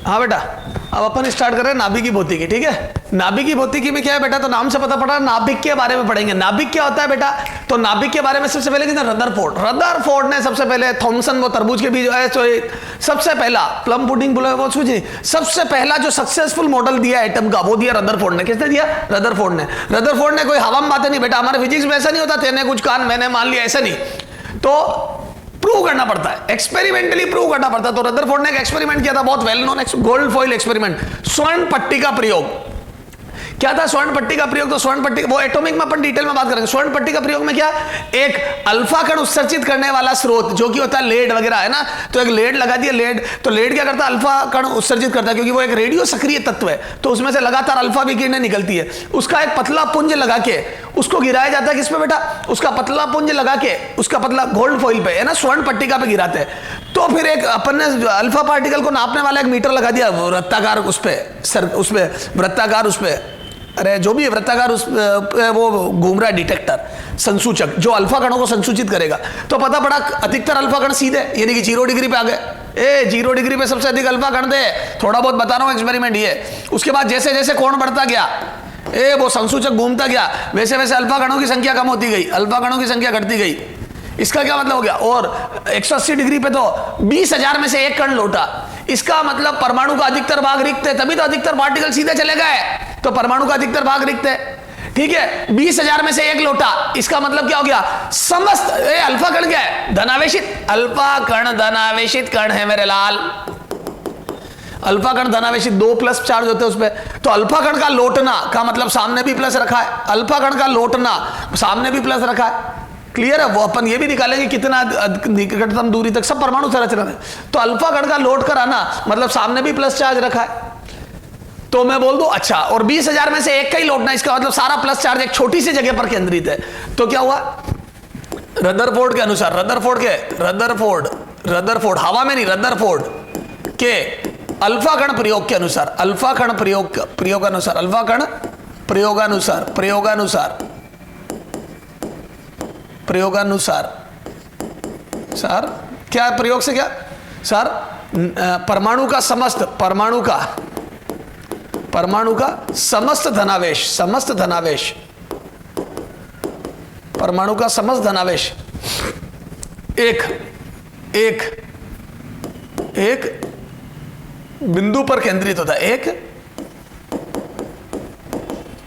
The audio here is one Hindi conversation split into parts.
हाँ बेटा, अब अपन स्टार्ट कर रहे हैं नाभिक की भौतिकी। ठीक है, नाभिक की भौतिकी में क्या है बेटा, तो नाम से पता पड़ा नाभिक के बारे में पढ़ेंगे। नाभिक क्या होता है बेटा, तो नाभिक के बारे में सबसे पहले किसने, रदरफोर्ड ने सबसे पहले, थॉमसन वो तरबूज के बीज सबसे पहला प्लम पुडिंग बोला वो सूझी, सबसे पहला जो सक्सेसफुल मॉडल दिया एटम का वो दिया रदरफोर्ड ने। किसने दिया, रदरफोर्ड ने। रदरफोर्ड ने कोई हवा में बातें नहीं बेटा, हमारे फिजिक्स में ऐसा नहीं होता तेने कुछ कान मैंने मान लिया, ऐसा नहीं, तो प्रूव करना पड़ता है, एक्सपेरिमेंटली प्रूव करना पड़ता है। तो रदरफोर्ड ने एक एक्सपेरिमेंट किया था, बहुत well known, gold foil experiment, स्वर्ण पट्टी का प्रयोग। क्या था स्वर्ण पट्टी का प्रयोग, तो स्वर्ण पट्टी वो एटॉमिक में अपन डिटेल में बात करेंगे। स्वर्ण पट्टी का प्रयोग में क्या, एक अल्फा कण उत्सर्जित करने वाला स्रोत जो कि होता है लेड वगैरह है ना, तो एक लेड लगा दिया, लेड तो लेड क्या करता है, अल्फा कण उत्सर्जित करता है क्योंकि वो एक रेडियो सक्रिय तत्व है, तो उसमें से लगातार अल्फा विकिरणें निकलती है। उसका एक पतला पुंज लगा के उसको गिराया जाता है, किस पे बेटा, उसका पतला पुंज लगा के, उसका पतला गोल्ड फॉइल पे है ना, स्वर्ण पट्टिका पे गिराते हैं। तो फिर एक अपन ने अल्फा पार्टिकल को नापने वाला एक मीटर लगा दिया वृत्ताकार उस पे, उसपे वृत्ताकार उस पे, अरे जो भी है वृत्ताकार उस वो घूम रहा है डिटेक्टर, संसूचक जो अल्फा कणों को संसूचित करेगा। तो पता पड़ा अधिकतर अल्फा कण सीधे यानी कि 0 डिग्री पे आ गए। 0 डिग्री पे सबसे अधिक अल्फा कण थे, थोड़ा बहुत बता रहा हूं एक्सपेरिमेंट ये। उसके बाद जैसे जैसे कोण बढ़ता गया, वो संसूचक घूमता गया, वैसे वैसे अल्फा कणों की संख्या कम होती गई, अल्फा कणों की संख्या घटती गई। इसका क्या मतलब हो गया, और 180 डिग्री पे तो 20,000 में से एक कण लौटा। इसका मतलब परमाणु का अधिकतर भाग रिक्त है, तभी तो अधिकतर पार्टिकल सीधे चले गए, तो परमाणु का अधिकतर भाग रिक्त है। ठीक है, 20,000 में से एक लौटा, इसका मतलब क्या हो गया, समस्त अल्फा कण क्या है, धनावेशित, अल्फा कण धनावेशित कण है मेरे लाल। अल्फा कण धनावेशित 2 प्लस चार्ज होते हैं उसपे, तो अल्फा कण का लौटना का मतलब सामने भी प्लस रखा है, अल्फा कण का लौटना सामने भी प्लस रखा है। क्लियर है, वो अपन ये भी निकालेंगे कितना निकटतम दूरी तक, सब परमाणु संरचना है। तो अल्फा कण का लौट कर आना मतलब सामने भी प्लस चार्ज रखा है। तो मैं बोल दूं अच्छा, और 20,000 में से एक का ही लौटना, इसका मतलब सारा प्लस चार्ज एक छोटी सी जगह पर केंद्रित है। तो क्या हुआ, रदरफोर्ड के अनुसार, रदरफोर्ड हवा में नहीं, रदरफोर्ड के अल्फा कण प्रयोग के अनुसार, अल्फा कण प्रयोगानुसार, अल्फा कण प्रयोगानुसार सर क्या प्रयोग से क्या सर, परमाणु का समस्त धनावेश, परमाणु का समस्त धनावेश एक बिंदु पर केंद्रित होता है, एक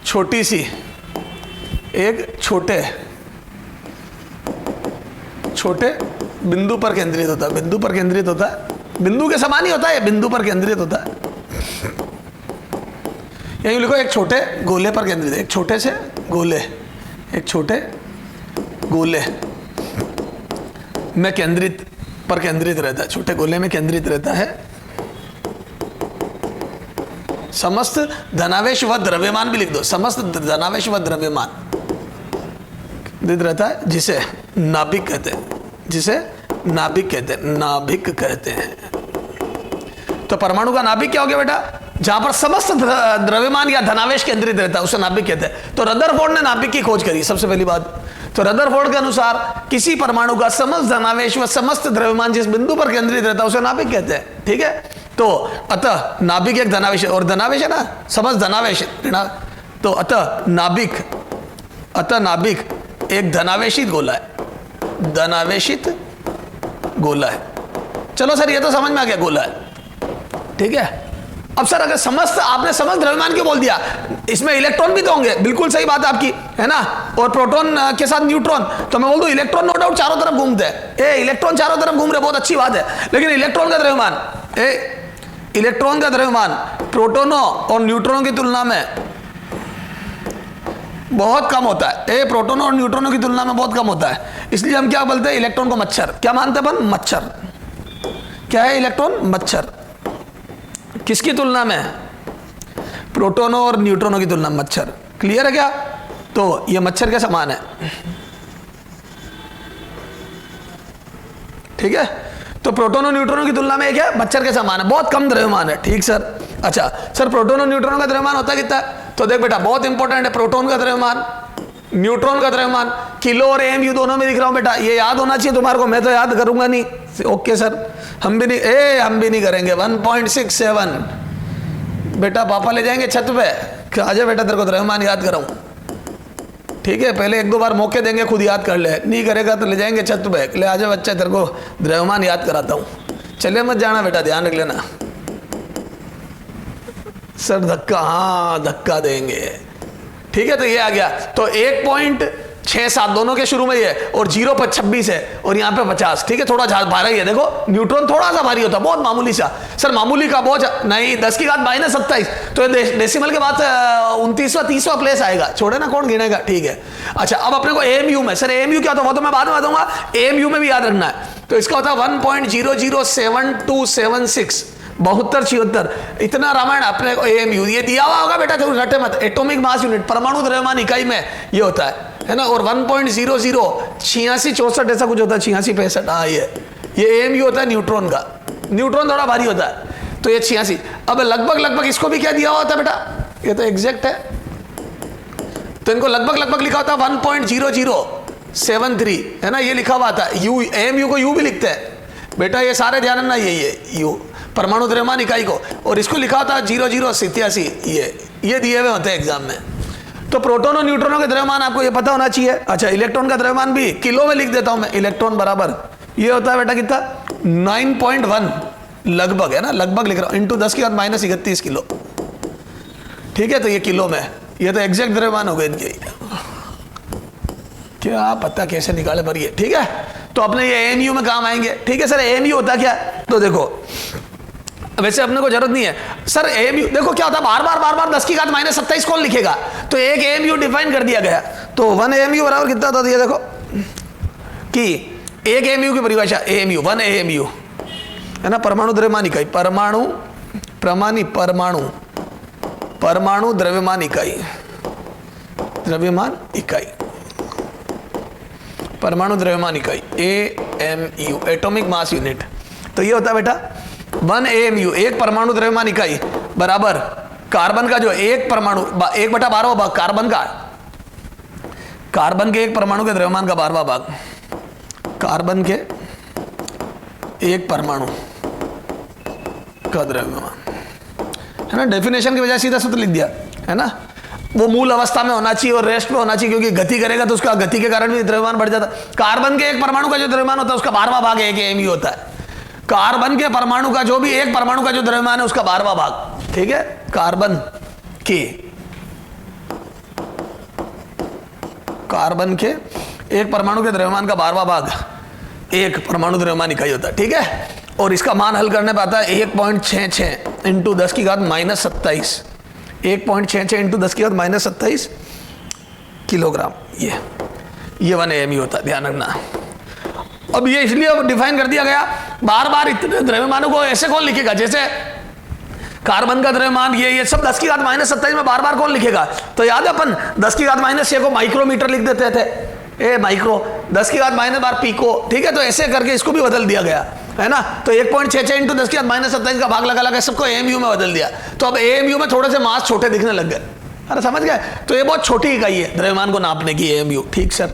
छोटी सी, एक छोटे बिंदु पर केंद्रित होता है, बिंदु के समान ही होता है, बिंदु पर केंद्रित होता है। यही लिखो, एक छोटे गोले पर केंद्रित है, एक छोटे गोले में केंद्रित रहता है, छोटे गोले में केंद्रित रहता है। समस्त धनावेश व द्रव्यमान भी लिख दो, समस्त धनावेश व द्रव्यमान रहता है, जिसे नाभिक कहते हैं। तो परमाणु का नाभिक क्या हो गया बेटा, जहां पर समस्त द्रव्यमान या धनावेश केंद्रित रहता है उसे नाभिक कहते हैं। तो रदरफोर्ड ने नाभिक की खोज करी सबसे पहली बात। तो रदरफोर्ड के अनुसार किसी परमाणु का समस्त धनावेश व समस्त द्रव्यमान जिस बिंदु पर केंद्रित रहता है उसे नाभिक कहते हैं। ठीक है, तो अतः नाभिक एक धनावेश है, और धनावेश है ना, समस्त धनावेश, तो अतः नाभिक एक धनावेशित गोला है। चलो सर ये तो समझ में आ गया, गोला है। ठीक है, अब सर अगर आपने समस्त द्रव्यमान क्यों बोल दिया, इसमें इलेक्ट्रॉन भी तो होंगे, बिल्कुल सही बात है आपकी, है ना, और प्रोटॉन के साथ न्यूट्रॉन, तो मैं बोल दूं इलेक्ट्रॉन नो डाउट चारों तरफ घूमते हैं, इलेक्ट्रॉन चारों तरफ घूम रहे, बहुत अच्छी बात है। लेकिन इलेक्ट्रॉन का द्रव्यमान प्रोटोनों और न्यूट्रॉनों की तुलना में बहुत कम होता है, प्रोटोनों और न्यूट्रॉनों की तुलना में बहुत कम होता है। इसलिए हम क्या बोलते हैं, इलेक्ट्रॉन को मच्छर, क्या मानते हैं अपन, मच्छर। क्या है इलेक्ट्रॉन, मच्छर। किसकी तुलना में, प्रोटोनों और न्यूट्रॉनों की तुलना में मच्छर। क्लियर है क्या, तो ये मच्छर के समान है। ठीक है, तो प्रोटोन और न्यूट्रॉनों की तुलना में क्या है, मच्छर के समान है, बहुत कम द्रव्यमान है। ठीक सर, अच्छा सर प्रोटोन और न्यूट्रॉन का द्रव्यमान होता है कितना, तो देख बेटा बहुत इंपॉर्टेंट है, प्रोटोन का द्रव्यमान न्यूट्रॉन का द्रव्यमान किलो और एएमयू दोनों में दिख रहा हूं बेटा, ये याद होना चाहिए तुम्हारे को, मैं तो याद करूंगा नहीं। ओके सर, हम भी नहीं करेंगे। 1.67 बेटा, पापा ले जाएंगे छत पे, आजा बेटा तेरे को द्रव्यमान याद कराऊं, ठीक है। पहले एक दो बार मौके देंगे, खुद याद कर ले, नहीं करेगा तो ले जाएंगे छत पे, ले आजा बच्चा तेरे को द्रव्यमान याद कराता हूं। चले मत जाना बेटा, ध्यान रख लेना। सर धक्का, हाँ धक्का देंगे, ठीक है। तो ये आ गया, तो 1.67 दोनों के शुरू में ये, और 0 पर 26 है, और यहाँ पे 50, ठीक है। थोड़ा भारी है, देखो न्यूट्रॉन थोड़ा सा भारी होता है, बहुत मामूली सा। सर मामूली का बोझ नहीं, 10 की घात -27, तो डेसिमल के बाद 29वां 30वां प्लेस आएगा, छोड़े ना, कौन गिनेगा, ठीक है। अच्छा, अब अपने को एएमयू में, सर एएमयू क्या होता है वो तो मैं बाद में बताऊंगा, एएमयू में भी याद रखना है। तो इसका होता है 1.007276, 72-76, इतना रामायण अपने को एएमयू ये दिया हुआ होगा बेटा, तो रटे मत। एटॉमिक मास यूनिट, परमाणु द्रव्यमान इकाई में ये होता है ना। और 1.008664 ऐसा कुछ होता है, 86-65, हाँ ये एएमयू होता है न्यूट्रॉन का। न्यूट्रॉन थोड़ा भारी होता है, तो ये 86। अब लगभग इसको भी क्या दिया हुआ होता है बेटा, ये तो एग्जैक्ट है, तो इनको लगभग लिखा होता है 1.0073 है ना, ये लिखा हुआ था। यू, एएमयू को यू भी लिखते हैं बेटा, ये सारे ध्यान रखना, ये यू परमाणु द्रव्यमान इकाई को, और इसको लिखा होता है 0087, ये दिए हुए होते हैं एग्जाम में। तो प्रोटॉन और न्यूट्रॉनों के द्रव्यमान आपको ये पता होना चाहिए। अच्छा, इलेक्ट्रॉन का द्रव्यमान भी किलो में लिख देता हूं मैं, इलेक्ट्रॉन बराबर ये होता है बेटा कितना, 9.1 लगभग, है ना, लगभग लिख रहा हूं, इंटू 10 की घात -31 किलो, ठीक है। तो ये किलो में, ये तो एग्जैक्ट द्रव्यमान हो गए इनके, क्या पता कैसे निकाले पर ये, ठीक है। तो अपने ये एएमयू में काम आएंगे, ठीक है। सर एएमयू होता क्या है, तो देखो वैसे अपने को जरूरत नहीं है सर। एएमयू देखो क्या होता है, बार बार 10 की घात -27 कौन लिखेगा, तो एक एएमयू डिफाइन कर दिया गया। तो 1 एएमयू बराबर कितना होता है, देखो कि एक एएमयू की परिभाषा, एएमयू 1 एएमयू है ना, परमाणु द्रव्यमान इकाई, परमाणु द्रव्यमान इकाई, परमाणु द्रव्यमान इकाई, एएमयू, एटॉमिक मास यूनिट। तो ये होता है बेटा 1 एएमयू, एक परमाणु द्रव्यमान इकाई बराबर कार्बन का जो एक परमाणु 1/12वां भाग, कार्बन के एक परमाणु के द्रव्यमान का 12वां भाग, कार्बन के एक परमाणु का द्रव्यमान, है ना। डेफिनेशन की वजह सीधा सूत्र लिख दिया, है ना। वो मूल अवस्था में होना चाहिए और रेस्ट में होना चाहिए, क्योंकि गति करेगा तो उसका गति के कारण भी द्रव्यमान बढ़ जाता है। कार्बन के एक परमाणु का जो द्रव्यमान होता है उसका 12वां भाग एक एएमयू होता है। कार्बन के परमाणु का जो भी एक परमाणु का जो द्रव्यमान है उसका 12वां भाग, ठीक है। कार्बन के एक परमाणु के द्रव्यमान का 12वां भाग एक परमाणु द्रव्यमान इकाई होता है, ठीक है। और इसका मान हल करने पर आता है 1.66 इंटू 10 की घात -27, 1.66 इंटू 10 की घात -27 किलोग्राम, ये 1 एएमयू होता है, ध्यान रखना। अब ये इसलिए डिफाइन कर दिया गया, बार इतने द्रव्यमानों को ऐसे कौन लिखेगा, जैसे कार्बन का द्रव्यमान ये सब 10 की घात -27 में बार कौन लिखेगा, तो याद है अपन 10 की घात -6 को माइक्रोमीटर लिख देते थे, माइक्रो, 10 की घात -12 पीको, ठीक है। तो ऐसे करके इसको भी बदल दिया गया, है ना। तो 1.66 इंटू 10 की घात -27 का भाग लगा सबको एएमयू में बदल दिया। तो अब एएमयू में थोड़े से मास छोटे दिखने लग गए, अरे समझ गए। तो ये बहुत छोटी इकाई है द्रव्यमान को नापने की, एएमयू, ठीक सर,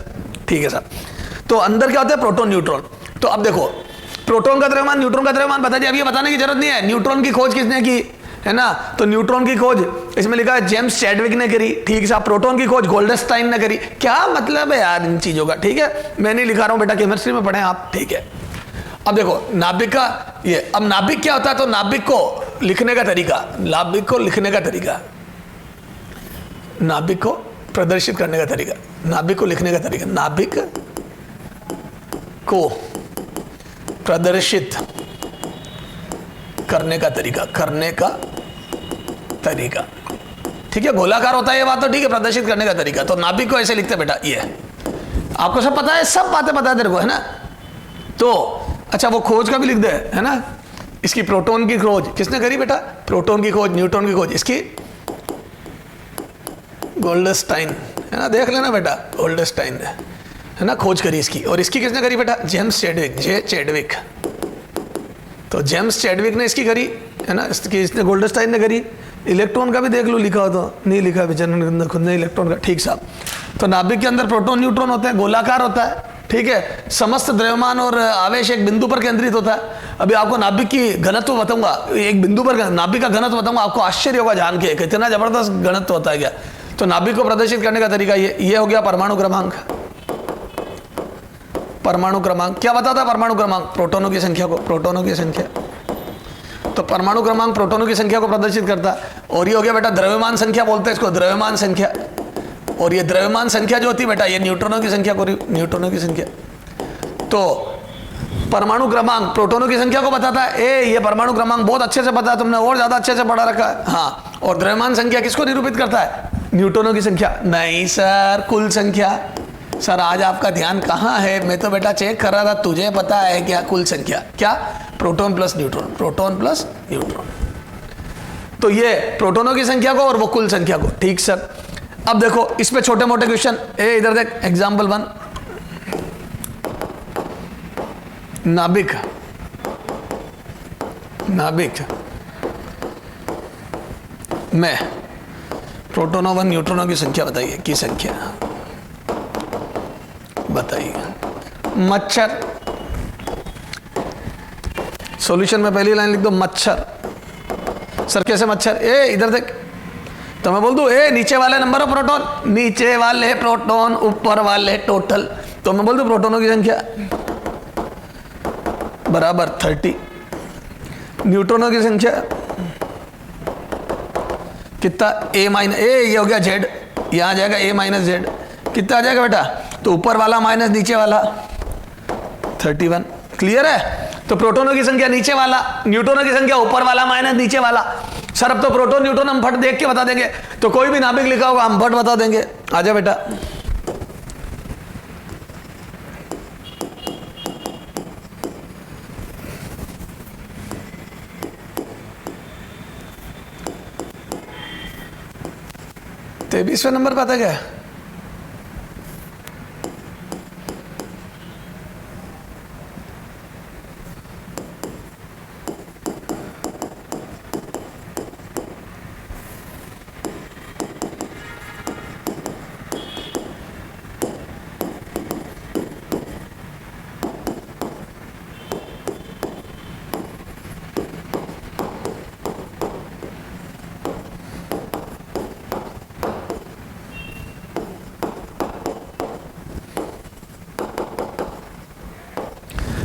ठीक है सर। तो अंदर क्या होता है, प्रोटॉन न्यूट्रॉन। तो अब देखो प्रोटॉन का द्रव्यमान, न्यूट्रॉन का द्रव्यमान बता दिया, अब ये बताने की जरूरत नहीं है न्यूट्रॉन की खोज किसने की, है ना। तो न्यूट्रॉन की खोज इसमें लिखा है जेम्स चैडविक ने करी, ठीक है। प्रोटॉन की खोज गोल्डस्टाइन ने करी। क्या मतलब है यार इन चीजों का, ठीक है। मैं नहीं लिखा रहा हूं बेटा, केमिस्ट्री में पढ़े आप, ठीक है। अब देखो नाभिक का ये, अब नाभिक क्या होता है, तो नाभिक को लिखने का तरीका, नाभिक को प्रदर्शित करने का तरीका, नाभिक को लिखने का तरीका, नाभिक को प्रदर्शित करने का तरीका, ठीक है। गोलाकार होता है ये बात तो ठीक है, प्रदर्शित करने का तरीका। तो नाभिक को ऐसे लिखते बेटा, ये आपको सब पता है, सब बातें पता है तेरे को, है ना। तो अच्छा वो खोज का भी लिख दे, है ना। इसकी प्रोटॉन की खोज किसने करी बेटा, प्रोटॉन की खोज, न्यूट्रॉन की खोज इसकी गोल्डस्टाइन, है ना, देख लेना बेटा, गोल्डस्टाइन ने, है ना, खोज करी इसकी। और इसकी किसने करी बेटा, जेम्स चैडविक, चैडविक। तो जेम्स चैडविक ने इसकी करी, है ना, इसकी इसने गोल्डस्टाइन ने करी, इलेक्ट्रॉन का भी देख लो लिखा हो तो, नहीं लिखा विचलन के अंदर खुद ने इलेक्ट्रॉन का, ठीक साहब। तो नाभिक के अंदर प्रोटॉन न्यूट्रॉन होते हैं, गोलाकार होता है, ठीक है। समस्त द्रव्यमान और आवेश एक बिंदु पर केंद्रित होता है। अभी आपको नाभिक की घनत्व बताऊंगा, एक बिंदु पर नाभिक का घनत्व बताऊंगा, आपको आश्चर्य होगा जान के कितना जबरदस्त घनत्व होता है क्या। तो नाभिक को प्रदर्शित करने का तरीका ये हो गया परमाणु क्रमांक। परमाणु क्रमांक क्या बताता है? परमाणु क्रमांक प्रोटोनों की संख्या को, प्रोटोनों की संख्या। तो परमाणु क्रमांक प्रोटोनों की संख्या को प्रदर्शित करता है। और ये हो गया बेटा द्रव्यमान संख्या, बोलते हैं इसको द्रव्यमान संख्या। और ये द्रव्यमान संख्या जो होती है बेटा, ये न्यूट्रॉनों की संख्या को, न्यूट्रॉनों की संख्या। तो परमाणु क्रमांक प्रोटोनों की संख्या को बताता है। ये परमाणु क्रमांक बहुत अच्छे से पता है तुमने, और ज्यादा अच्छे से पढ़ा रखा है। हाँ, और द्रव्यमान संख्या किसको निरूपित करता है? न्यूट्रॉनों की संख्या। नहीं सर, कुल संख्या। सर आज आपका ध्यान कहाँ है? मैं तो बेटा चेक कर रहा था, तुझे पता है क्या कुल संख्या? क्या? Proton plus neutron, proton plus neutron. तो ये प्रोटोनों की संख्या को और वो कुल संख्या को, ठीक सर। अब देखो इसमें छोटे मोटे क्वेश्चन, इधर देख एग्जाम्पल 1। नाभिक, नाभिक में प्रोटोनों व न्यूट्रॉनों की संख्या बताइए, की संख्या बताइए। मच्छर, सॉल्यूशन में पहली लाइन लिख दो मच्छर। सर कैसे मच्छर? इधर देख, तो मैं बोल दूं नीचे वाले नंबर ऑफ प्रोटॉन, नीचे वाले प्रोटॉन ऊपर वाले टोटल। तो मैं बोल दूं प्रोटोनों की संख्या बराबर 30, न्यूट्रॉनों की संख्या कितना? ये हो गया जेड, यहां जाएगा a माइनस जेड, कितना आ जाएगा बेटा? तो ऊपर वाला माइनस नीचे वाला 31। क्लियर है? तो प्रोटोनों की संख्या नीचे वाला, न्यूट्रॉनों की संख्या ऊपर वाला माइनस नीचे वाला। सर अब तो प्रोटॉन न्यूट्रॉन हम फट देख के बता देंगे, तो कोई भी नाभिक लिखा होगा हम फट बता देंगे। आजा बेटा, तेईसवें नंबर पता क्या?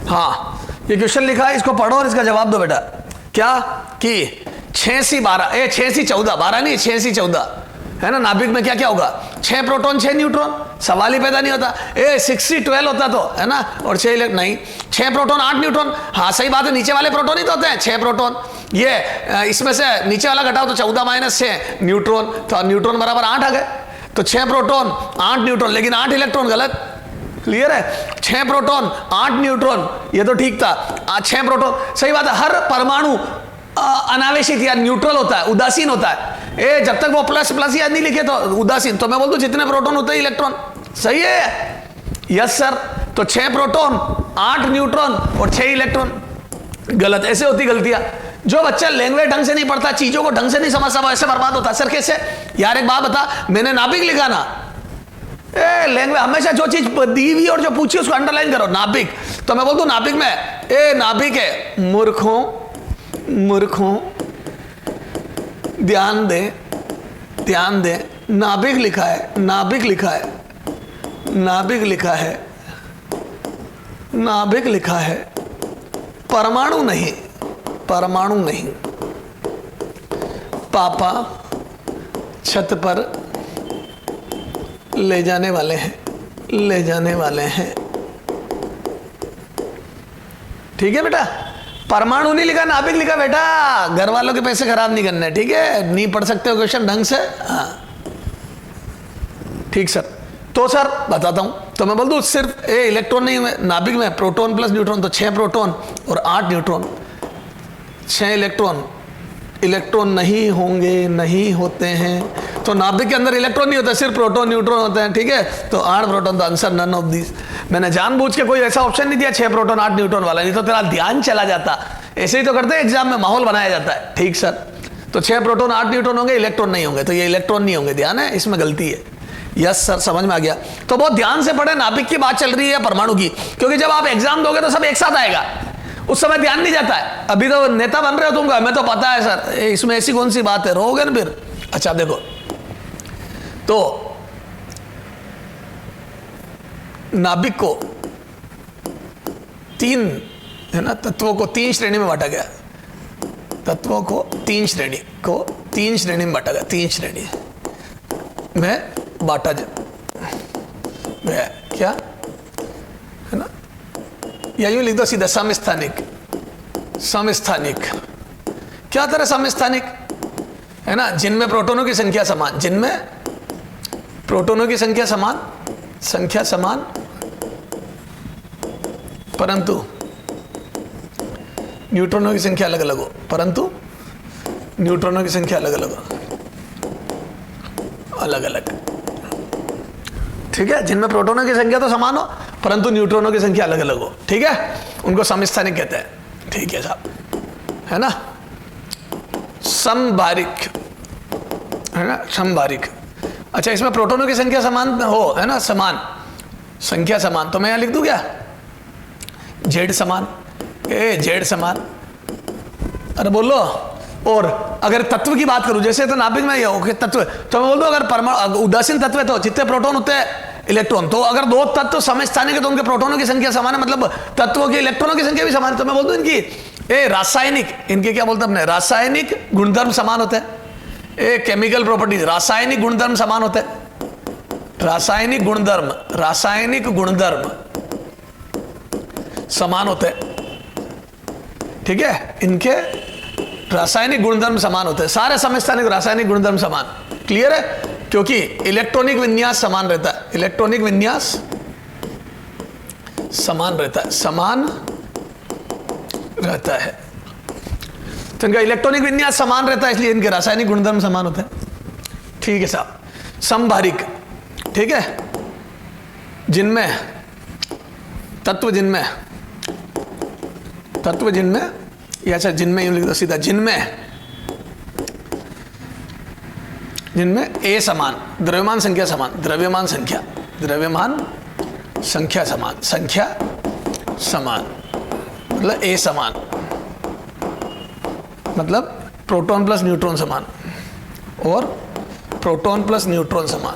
हाँ, ये क्वेश्चन लिखा है, इसको पढ़ो और इसका जवाब दो बेटा। क्या कि 6C12, 6C14, 12 नहीं 6C14 है ना। नाभिक में क्या क्या होगा? 6 प्रोटॉन 6 न्यूट्रॉन, सवाल ही पैदा नहीं होता। 6C12 होता तो है ना, और 6 इलेक्ट्रॉन नहीं, 6 प्रोटॉन 8 न्यूट्रॉन। हाँ सही बात है, नीचे वाले प्रोटॉन ही तो होते हैं 6 प्रोटॉन। ये इसमें से नीचे वाला घटाओ तो 14 माइनस 6 न्यूट्रॉन, तो न्यूट्रॉन बराबर 8 आ गए। तो 6 प्रोटॉन 8 न्यूट्रॉन, लेकिन 8 इलेक्ट्रॉन गलत। क्लियर है? 6 प्रोटॉन 8 न्यूट्रॉन, ये तो ठीक था। 6 प्रोटॉन सही बात है। हर परमाणु अनावेशित या न्यूट्रल होता है, उदासीन होता है। जब तक वो प्लस प्लस याद नहीं लिखे तो उदासीन। तो मैं बोल दूं जितने प्रोटॉन होते हैं इलेक्ट्रॉन। सही है? Yes sir. तो 6 प्रोटॉन 8 न्यूट्रॉन और 6 इलेक्ट्रॉन गलत। ऐसे होती गलतियां। जो बच्चा लैंग्वेज ढंग से नहीं पढ़ता, चीजों को ढंग से नहीं समझता, वो ऐसे बर्बाद होता है। सर कैसे? यार एक बात बता, मैंने नाभिक लिखा ना, लैंग्वेज हमेशा जो चीज दी हुई और जो पूछी उसको अंडरलाइन करो। नाभिक, तो मैं बोल दूं नाभिक में नाभिक है। मूर्खों, मूर्खों ध्यान दे, ध्यान दे। नाभिक लिखा है, नाभिक लिखा है, नाभिक लिखा है, नाभिक लिखा है, परमाणु नहीं, परमाणु नहीं। पापा छत पर ले जाने वाले हैं, ले जाने वाले हैं। ठीक है बेटा? परमाणु नहीं लिखा, नाभिक लिखा बेटा। घर वालों के पैसे खराब नहीं करने, ठीक है? नहीं पढ़ सकते हो क्वेश्चन ढंग से। हाँ ठीक सर। तो सर बताता हूं, तो मैं बोल दूं सिर्फ इलेक्ट्रॉन नहीं है नाभिक में, प्रोटॉन प्लस न्यूट्रॉन, तो 6 प्रोटॉन और 8 न्यूट्रॉन। 6 इलेक्ट्रॉन, इलेक्ट्रॉन नहीं होंगे, नहीं होते हैं। तो नाभिक के अंदर इलेक्ट्रॉन नहीं होता, सिर्फ प्रोटॉन न्यूट्रॉन होते हैं। ठीक है? तो 8 प्रोटॉन, तो आंसर नन ऑफ दिस। मैंने जानबूझ के कोई ऐसा ऑप्शन नहीं दिया 6 प्रोटॉन 8 न्यूट्रॉन वाला, नहीं तो तेरा ध्यान चला जाता। ऐसे ही तो करते हैं एग्जाम में, माहौल बनाया जाता है। ठीक सर। तो 6 प्रोटॉन 8 न्यूट्रॉन होंगे, इलेक्ट्रॉन नहीं होंगे, तो ये इलेक्ट्रॉन नहीं होंगे, ध्यान है, इसमें गलती है। यस सर, समझ में आ गया। तो बहुत ध्यान से पढ़े, नाभिक की बात चल रही है परमाणु की, क्योंकि जब आप एग्जाम दोगे तो सब एक साथ आएगा, उस समय ध्यान नहीं जाता है। अभी तो नेता बन रहे हो तुम, हमें तो पता है सर, इसमें ऐसी कौन सी बात है, रहोगे ना फिर। अच्छा देखो, तो नाभिक को 3 है ना, तत्वों को 3 श्रेणी में बांटा गया, तत्वों को 3 श्रेणी में बांटा गया, 3 श्रेणी में बांटा गया, क्या है ना, या यूं लिख दो सीधा, समस्थानिक। क्या तरह समस्थानिक है ना, जिनमें प्रोटॉनों की संख्या समान, जिनमें प्रोटॉनों की संख्या समान, परंतु न्यूट्रॉनों की संख्या अलग अलग हो, परंतु न्यूट्रॉनों की संख्या अलग अलग, ठीक है। जिनमें प्रोटॉनों की संख्या तो समान हो, परंतु न्यूट्रॉनों की संख्या अलग अलग हो, ठीक है, उनको समस्थानिक कहते हैं, ठीक है साहब, है ना। समभारिक है ना, समभारिक। अच्छा, इसमें प्रोटॉनों की संख्या समान हो, है ना, समान संख्या समान, तो मैं यहां लिख दूं क्या, जेड समान, जेड समान, अरे बोलो। और अगर तत्व की बात करूं, जैसे तो नाभिक में ये तत्व, तो मैं बोल दूं अगर परमाणु उदासीन तत्व है तो जितने प्रोटॉन उतने इलेक्ट्रॉन, तो अगर 2 तत्व समस्थानिक है तो उनके प्रोटॉनों की संख्या समान है, मतलब तत्वों के इलेक्ट्रॉनों की संख्या भी समान है, तो मैं बोल दूं इनकी रासायनिक, इनके क्या बोलते हैं अपने, रासायनिक गुणधर्म समान होते हैं, केमिकल प्रॉपर्टीज, रासायनिक गुणधर्म समान होते हैं, रासायनिक गुणधर्म समान होते हैं, ठीक है, इनके रासायनिक गुणधर्म समान होते हैं, सारे समस्थानिक रासायनिक गुणधर्म समान, क्लियर है, क्योंकि इलेक्ट्रॉनिक विन्यास समान रहता है, इलेक्ट्रॉनिक विन्यास समान रहता है, तो इनका इलेक्ट्रॉनिक विन्यास समान रहता है, इसलिए इनके रासायनिक गुणधर्म समान होते हैं, ठीक है साहब। समभारिक, ठीक है, जिनमें तत्व जिनमें या अच्छा जिनमें यूं लिख दो सीधा, जिनमें ए समान, द्रव्यमान संख्या समान, द्रव्यमान संख्या समान, मतलब ए समान, मतलब प्रोटॉन प्लस न्यूट्रॉन समान और प्रोटॉन प्लस न्यूट्रॉन समान,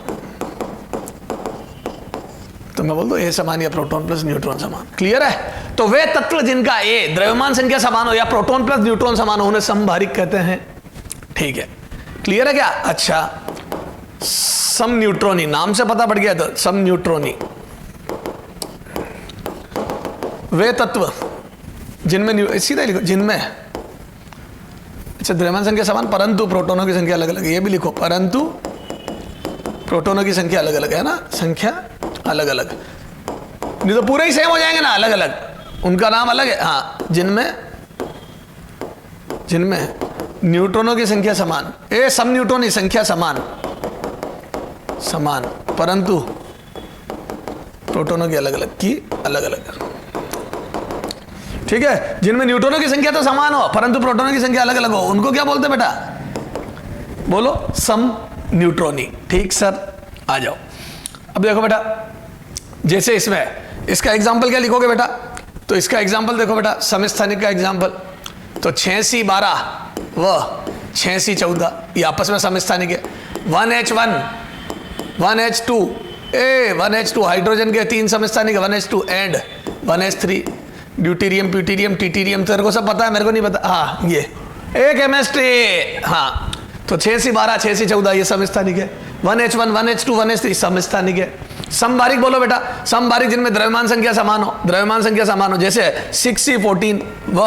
तो मैं बोल दो ए समान या प्रोटॉन प्लस न्यूट्रॉन समान, क्लियर है। तो वे तत्व जिनका ए द्रव्यमान संख्या समान हो या प्रोटॉन प्लस न्यूट्रॉन समान हो, उन्हें समभारिक कहते हैं, ठीक है, क्लियर है क्या। अच्छा, सम न्यूट्रॉनी, नाम से पता पड़ गया, तो सम न्यूट्रॉनी वे तत्व जिनमें, सीधा लिखो, जिनमें अच्छा द्रव्यमान संख्या समान परंतु प्रोटॉनों की संख्या अलग अलग, ये भी लिखो, परंतु प्रोटॉनों की संख्या अलग अलग है ना, संख्या अलग अलग, नहीं तो पूरे ही सेम हो जाएंगे ना, अलग अलग, उनका नाम अलग है, हाँ, जिनमें न्यूट्रॉनों की संख्या समान, सम न्यूट्रॉन की संख्या समान परंतु प्रोटॉनों की अलग अलग, ठीक है। जिनमें न्यूट्रॉनों की संख्या तो समान हो परंतु प्रोटॉनों की संख्या अलग अलग हो, उनको क्या बोलते हैं बेटा, बोलो, सम न्यूट्रॉनी, ठीक सर, आ जाओ। अब देखो बेटा, जैसे इसमें इसका एग्जाम्पल क्या लिखोगे बेटा, तो इसका एग्जाम्पल देखो बेटा, समस्थानिक का एग्जाम्पल, तो 6C12 व 6C14 ये आपस में समस्थानिक है, 1H1 1H2 1H2 हाइड्रोजन के 3 समस्थानिक, 1H2 एंड 1H3 ड्यूटीरियम प्यूटीरियम टीटीरियम, तेरे को सब पता है, मेरे को नहीं पता, हाँ ये केमिस्ट्री, हाँ, तो 6C12 6C14 ये समस्थानिक है, 1H1 1H2 1H3 समस्थानिक है। समभारिक बोलो बेटा, समभारिक जिनमें द्रव्यमान संख्या समान हो, जैसे 6C14 व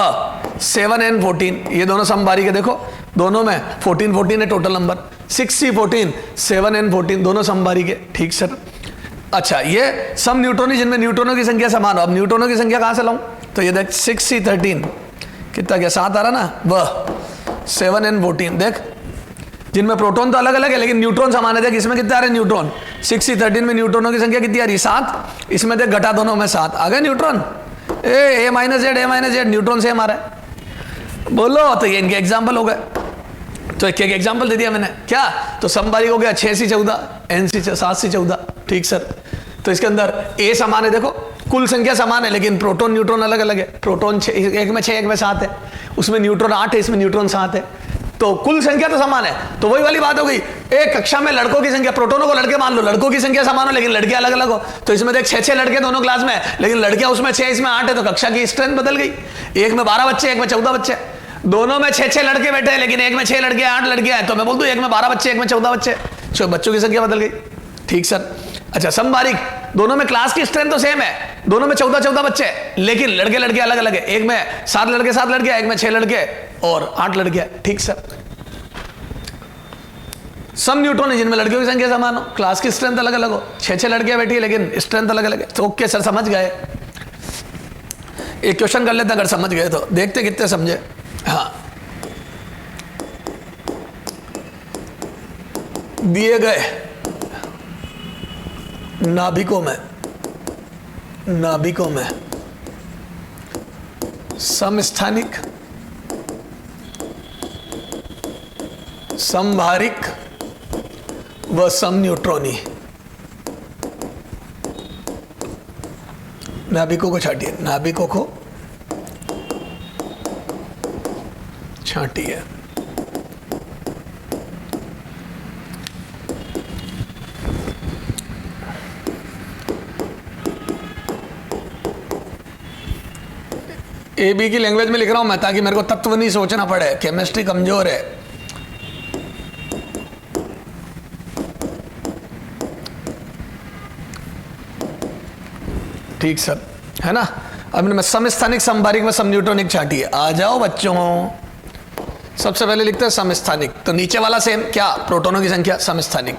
7N14 ये दोनों समभारिक है, देखो दोनों में 14 है टोटल नंबर, 6C14 7N14 दोनों समभारिक है, ठीक सर। अच्छा, ये सम न्यूट्रॉनी जिनमें न्यूट्रॉनों की संख्या समान हो, अब न्यूट्रॉनों की संख्या कहां से लाऊं, तो ये देख 6C13 कितना क्या 7 आ रहा ना, वह 7N14 देख, जिनमें प्रोटॉन तो अलग अलग है लेकिन न्यूट्रॉन समान है, देख इसमें कितने आ रहे हैं न्यूट्रॉन, 6C13 में न्यूट्रॉनों की संख्या कितनी आ रही है 7, इसमें देख घटा दोनों में 7 आ गए न्यूट्रॉन, ए माइनस जेड न्यूट्रॉन सेम आ रहा है, बोलो, तो ये इनके एग्जाम्पल हो गए, तो एक एग्जांपल दे दिया मैंने क्या, तो समबारिक हो गया 6 सी 14, n सी 7 सी 14, ठीक सर। तो इसके अंदर A समान है, देखो कुल संख्या समान है लेकिन प्रोटॉन न्यूट्रॉन अलग अलग है। प्रोटॉन एक में 6 एक में 7 है, उसमें न्यूट्रॉन 8 है, इसमें न्यूट्रॉन 7 है, तो कुल संख्या तो समान है। तो वही वाली बात हो गई, एक कक्षा में लड़कों की संख्या, प्रोटोनों को लड़के मान लो, लड़कों की संख्या समान हो लेकिन लड़कियां अलग अलग हो। तो इसमें देख 6 लड़के दोनों क्लास में, लेकिन लड़कियां उसमें 6 इसमें 8 है, तो कक्षा की स्ट्रेंथ बदल गई। एक में 12 बच्चे, एक में 14 बच्चे, दोनों में 6 लड़के बैठे हैं, लेकिन एक में 6 लड़के 8 लड़कियां हैं, तो मैं बोल दूं एक में 12 बच्चे, एक में 14 बच्चे, तो बच्चों की संख्या बदल गई, ठीक सर। अच्छा समबारिक, दोनों में क्लास की स्ट्रेंथ तो सेम है, दोनों में 14 बच्चे, लेकिन लड़के लड़के अलग अलग है, एक में 7 लड़के, एक में 6 लड़के और 8 लड़कियां, ठीक सर। सम न्यूट्रॉन है जिनमें लड़कियों की संख्या समान हो, क्लास की स्ट्रेंथ अलग अलग हो, 6 लड़कियां बैठी है लेकिन स्ट्रेंथ अलग अलग है, तो ओके सर समझ गए। एक क्वेश्चन कर लेते अगर समझ गए तो, देखते कितने समझे। हाँ, दिए गए नाभिकों में समस्थानिक, समभारिक व समन्यूट्रॉनी, नाभिकों को छाटिए, नाभिकों को छाटिए। ए बी की लैंग्वेज में लिख रहा हूं मैं, ताकि मेरे को तत्व नहीं सोचना पड़े, केमिस्ट्री कमजोर है। ठीक सर, है ना। अब मैं समस्थानिक, समभारिक व समन्यूट्रॉनिक छाटिए। आ जाओ बच्चों, सबसे पहले लिखते हैं समस्थानिक, तो नीचे वाला सेम क्या, प्रोटोनों की संख्या समस्थानिक,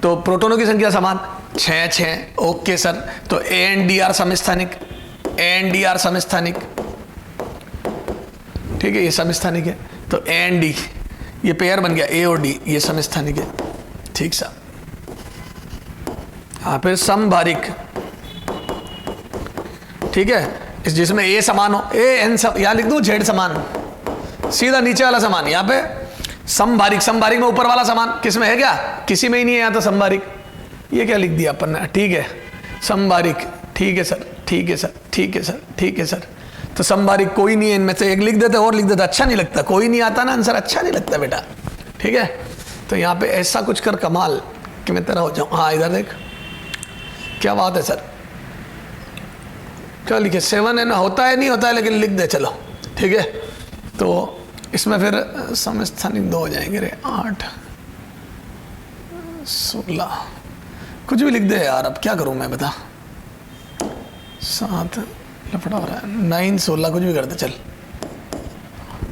तो प्रोटोनों की संख्या समान 6, ओके सर। तो ए एंड डी आर समस्थानिक, ए एंड डी आर समस्थानिक, ठीक है, ये समस्थानिक है। तो ए एंड डी, ये पेयर बन गया, ए और डी, ये समस्थानिक है, ठीक सर। हाँ, फिर समभारिक, ठीक है, जिसमें ए समान हो, ए एन यहां लिख दूं, जेड समान, सीधा नीचे वाला समान, यहां पे समभारिक, समभारिक में ऊपर वाला समान, किसमें है क्या, किसी में ही नहीं है यहां तो समभारिक, ये क्या लिख दिया अपन ने, ठीक है, समभारिक, ठीक है सर, ठीक है सर, ठीक है सर, ठीक है सर। तो समभारिक कोई नहीं है इनमें से, एक लिख देते और लिख देते, अच्छा नहीं लगता, कोई नहीं आता ना आंसर, अच्छा नहीं लगता बेटा, ठीक है। तो यहाँ पे ऐसा कुछ कर कमाल कि मैं तेरा हो जाऊं। हाँ इधर देख, क्या बात है सर, क्या लिखे 7 है ना, होता है नहीं होता है, लेकिन लिख दे चलो, ठीक है। तो इसमें फिर समस्थानिक 2 हो जाएंगे रे, 8, 16, कुछ भी लिख दे यार, अब क्या करूं मैं बता, 7 लफड़ा हो रहा है, 9, 16 कुछ भी कर दे चल।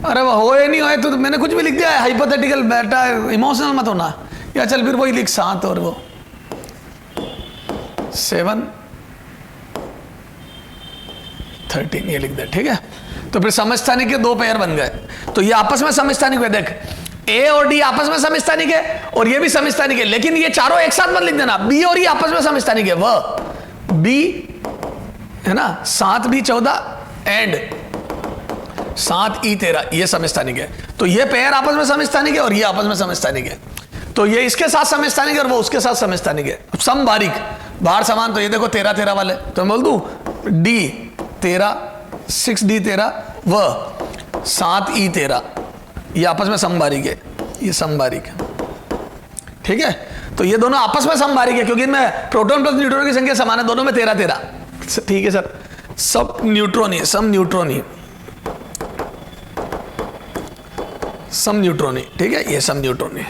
अरे वो होए नहीं होए तो मैंने कुछ भी लिख दिया है, हाइपोथेटिकल बेटा, इमोशनल मत होना, या चल फिर वही लिख 7 और वो 7, 13, ये लिख दे, ठीक है। तो फिर समस्थानिक के 2 पेयर बन गए, तो ये आपस में समस्थानिक है, देख ए और डी आपस में समस्थानिक है और ये भी समस्थानिक है, लेकिन ये चारों एक साथ मत लिख देना, बी और ये आपस में समस्थानिक है, वह बी है ना, 7B 14 एंड 7E 13, ये समस्थानिक है। तो ये पेयर आपस में समस्थानिक है और ये आपस में समस्थानिक है, तो ये इसके साथ समस्थानिक है और वो उसके साथ समस्थानिक है। समभारिक, बाहर समान, तो ये देखो 13, 13 वाले, तो मैं बोल दूं D 13, 6D 13 व 7E 13, ये आपस में समभारिक है, ये समभारिक है, ठीक है। तो ये दोनों आपस में समभारिक है क्योंकि इनमें प्रोटॉन प्लस न्यूट्रॉन की संख्या समान है, दोनों में 13, 13, ठीक है सर। सब न्यूट्रॉनी, सम न्यूट्रॉनी, सम न्यूट्रॉनी, ठीक है, ये सम न्यूट्रॉनी।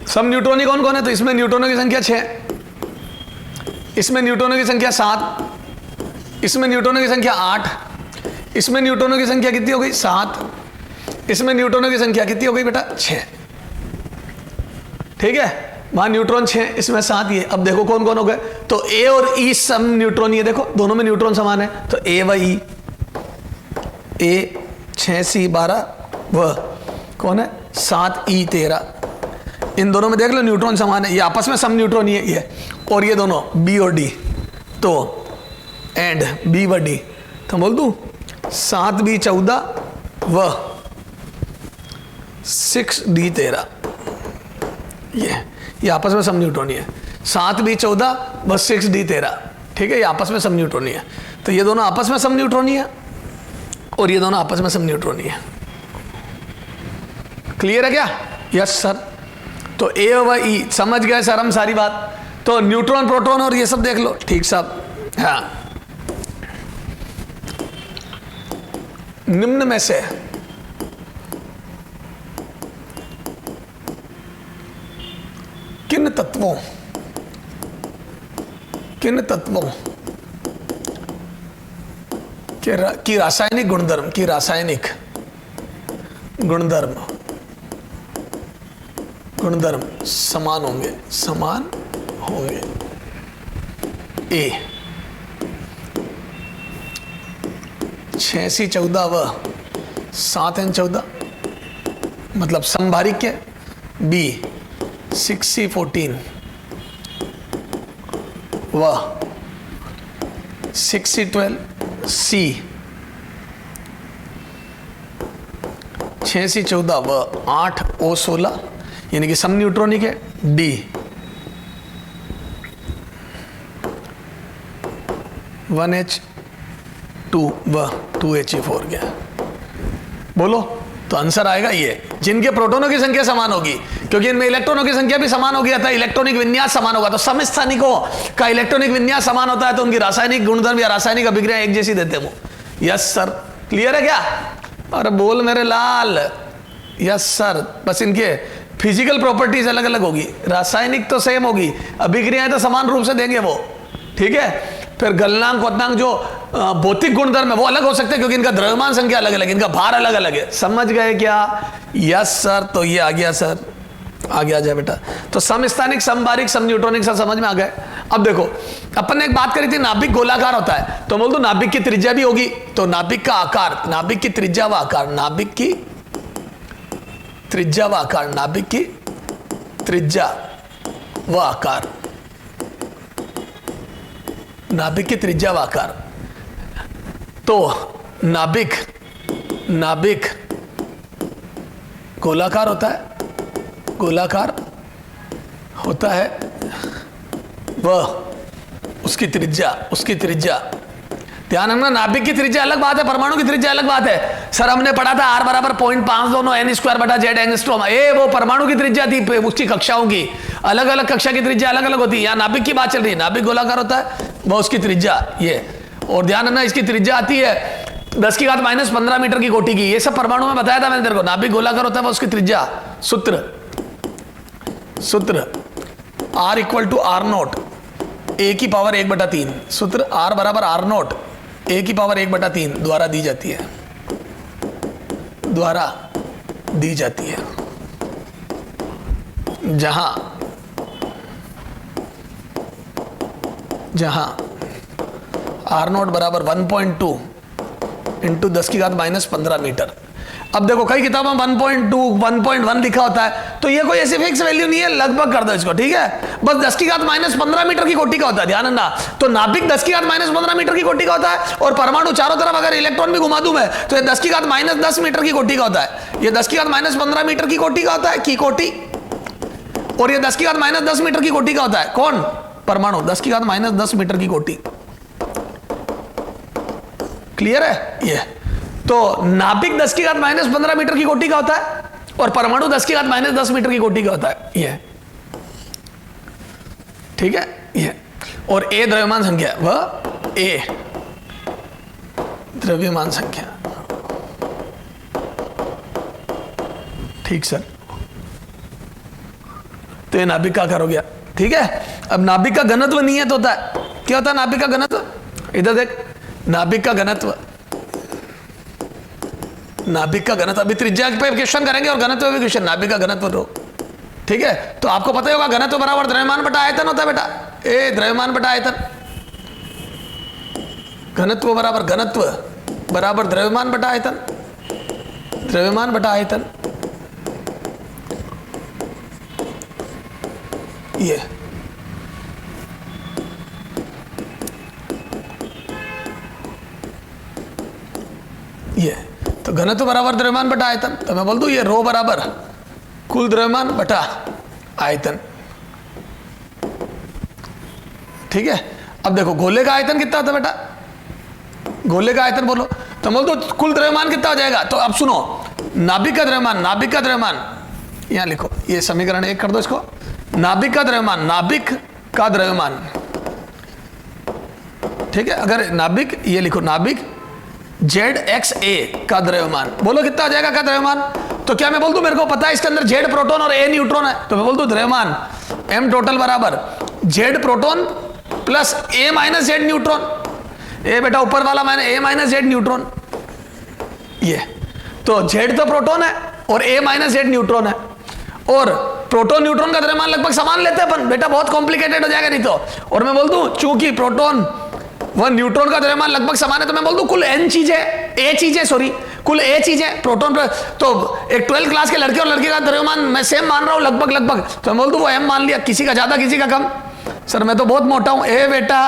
सम न्यूट्रॉनी कौन कौन है, तो इसमें न्यूट्रॉनों की संख्या 6, इसमें न्यूट्रॉनों की संख्या 7, इसमें न्यूट्रॉनों की संख्या 8, इसमें न्यूट्रॉनों की संख्या कितनी हो गई 7, इसमें न्यूट्रॉनों की संख्या कितनी हो गई बेटा 6, ठीक है। वहां न्यूट्रॉन 6, इसमें 7 ये। अब देखो कौन कौन हो गए, तो ए और ई सम न्यूट्रॉन, ये देखो दोनों में न्यूट्रॉन समान है, तो ए व ई, ए 6C 12 व कौन है 7E 13, इन दोनों में देख लो न्यूट्रॉन समान है, ये आपस में सम न्यूट्रॉन ही है ये, और ये दोनों बी और डी, तो एंड बी व डी, तो बोल दूं 7B 14 व 6d13, ये आपस में सब न्यूट्रॉनी है। 7b14 बस 6d13, ठीक है, ये आपस में सब न्यूट्रॉनी है। तो ये दोनों आपस में सब न्यूट्रॉनी है और ये दोनों आपस में सब न्यूट्रॉनी है। क्लियर है क्या? Yes sir. तो ए व ई समझ गए सर हम सारी बात। तो न्यूट्रॉन प्रोटॉन और ये सब देख लो, ठीक साहब। हाँ, निम्न में से किन तत्वों की रासायनिक गुणधर्म समान होंगे। ए 6c14 व 7n14 मतलब समभारिक्य। बी 6c14 व 6c12। सी 6c14 व 8o16 यानी कि सम न्यूट्रॉनिक है। डी 1h2 व 2he4 गया। बोलो तो आंसर आएगा ये, जिनके प्रोटॉनों की संख्या समान होगी, क्योंकि इनमें इलेक्ट्रॉनों की संख्या भी समान होगी अतः इलेक्ट्रॉनिक विन्यास समान होगा। तो समस्थानिकों का इलेक्ट्रॉनिक विन्यास समान होता है तो उनकी रासायनिक गुणधर्म या रासायनिक अभिक्रिया एक जैसी देते हैं वो। Yes sir. क्लियर है क्या? अरे बोल मेरे लाल। Yes sir. बस इनके फिजिकल प्रॉपर्टीज अलग अलग होगी, रासायनिक तो सेम होगी, अभिक्रियाएं तो समान रूप से देंगे वो, ठीक है। फिर गलनांक क्वथनांक जो भौतिक गुणधर्म है वो अलग हो सकते हैं क्योंकि इनका द्रव्यमान संख्या अलग अलग, इनका भार अलग अलग है। समझ गए क्या? Yes sir. तो ये आ गया सर, आगे आ जाए बेटा। तो समस्थानिक, समबारिक, सम न्यूट्रॉनिक सब समझ में आ गए। अब देखो अपन ने एक बात करी थी, नाभिक गोलाकार होता है, तो बोल दो नाभिक की त्रिज्या भी होगी। तो नाभिक का आकार, नाभिक की त्रिज्या व आकार, नाभिक की त्रिज्या व आकार, नाभिक की त्रिज्या व आकार, नाभिक की त्रिज्या व आकार। तो नाभिक गोलाकार होता है, गोलाकार होता है वह उसकी त्रिज्या ध्यान रखना, नाभिक की त्रिज्या अलग बात है, परमाणु की त्रिज्या अलग बात है। सर हमने पढ़ा था R बराबर 0.5 दोनों n² एंगस्ट्रॉम। वो परमाणु की त्रिज्या थी उसकी कक्षाओं की, अलग अलग कक्षा की त्रिज्या अलग अलग होती है। यहाँ नाभिक की बात चल रही है, नाभिक गोलाकार होता है वह उसकी त्रिज्या ये। और ध्यान रखना इसकी त्रिज्या आती है 10⁻⁻15 मीटर की कोटि की। ये सब परमाणु में बताया था मैंने तेरे को। नाभिक गोलाकार होता है वह उसकी त्रिज्या। सूत्र R = R0 a की पावर 1/3। सूत्र R बराबर R0 a की पावर 1/3 द्वारा दी जाती है, जहां R0 बराबर 1.2 इंटू 10⁻⁻15 मीटर। अब देखो कई किताबों में 1.2 1.1 लिखा होता है, तो ये कोई ऐसी फिक्स वैल्यू नहीं है, लगभग कर दो इसको, ठीक है। बस 10⁻⁻15 मीटर की कोटि का होता है, ध्यान रखना। तो नाभिक 10⁻⁻15 मीटर की कोटि का होता है और परमाणु चारों तरफ अगर इलेक्ट्रॉन भी घुमा दूं मैं तो ये 10⁻10 मीटर की कोटि का होता है। ये 10⁻15 मीटर की कोटि का होता है, की कोटि, और ये 10⁻10 मीटर की कोटि का होता है। कौन? परमाणु 10⁻10 मीटर की कोटि। क्लियर है ये? तो नाभिक 10⁻15 मीटर की कोटि का होता है और परमाणु 10⁻10 मीटर की कोटि का होता है, ये ठीक है ये। और ए द्रव्यमान संख्या, वह ए द्रव्यमान संख्या, ठीक सर। तो ये नाभिक का आकार हो गया, ठीक है। अब नाभिक का घनत्व नियत होता है। क्या होता है नाभिक का घनत्व? इधर देख, नाभिक का घनत्व, नाभिक का घनत्व अभी त्रिज्या पे क्वेश्चन करेंगे और घनत्व पे क्वेश्चन। नाभिक का घनत्व दो, ठीक है। तो आपको पता ही होगा घनत्व बराबर द्रव्यमान बटा आयतन होता है बेटा। ए द्रव्यमान बटा आयतन, घनत्व बराबर द्रव्यमान बटा आयतन, द्रव्यमान बटा आयतन। ये तो घनत्व बराबर द्रव्यमान बटा आयतन, तो मैं बोल दूं ये रो बराबर कुल द्रव्यमान बटा आयतन। ठीक है, अब देखो गोले का आयतन कितना होता है बेटा, गोले का आयतन बोलो, तो बोल दो कुल द्रव्यमान कितना हो जाएगा। तो अब सुनो, नाभिक का द्रव्यमान, नाभिक का द्रव्यमान यहां लिखो, ये समीकरण 1 कर दो इसको, नाभिक का द्रव्यमान, नाभिक का द्रव्यमान, ठीक है, अगर नाभिक ये लिखो नाभिक ZXA का द्रव्यमान, बोलो कितना हो जाएगा का द्रव्यमान। तो क्या मैं बोल दूं मेरे को पता है इसके अंदर Z प्रोटॉन और A न्यूट्रॉन है, तो मैं बोल दूं द्रव्यमान M टोटल बराबर Z proton plus A minus Z neutron. ए बेटा ऊपर वाला मैंने A माइनस Z न्यूट्रॉन, ये तो Z तो प्रोटॉन है और A माइनस Z न्यूट्रॉन है, और प्रोटॉन न्यूट्रॉन का द्रव्यमान लगभग समान लेते हैं अपन, बेटा बहुत कॉम्प्लिकेटेड हो जाएगा नहीं तो। और मैं बोल दूं चूंकि प्रोटॉन व न्यूट्रॉन का द्रव्यमान लगभग समान है, तो मैं बोल दूं कुल n चीजें, a चीजें, सॉरी कुल a चीजें प्रोटॉन पर, तो एक 12th क्लास के लड़के और लड़के का द्रव्यमान मैं सेम मान रहा हूं लगभग, तो मैं बोल दूं वो m मान लिया, किसी का ज्यादा किसी का कम। सर मैं तो बहुत मोटा हूं, ए बेटा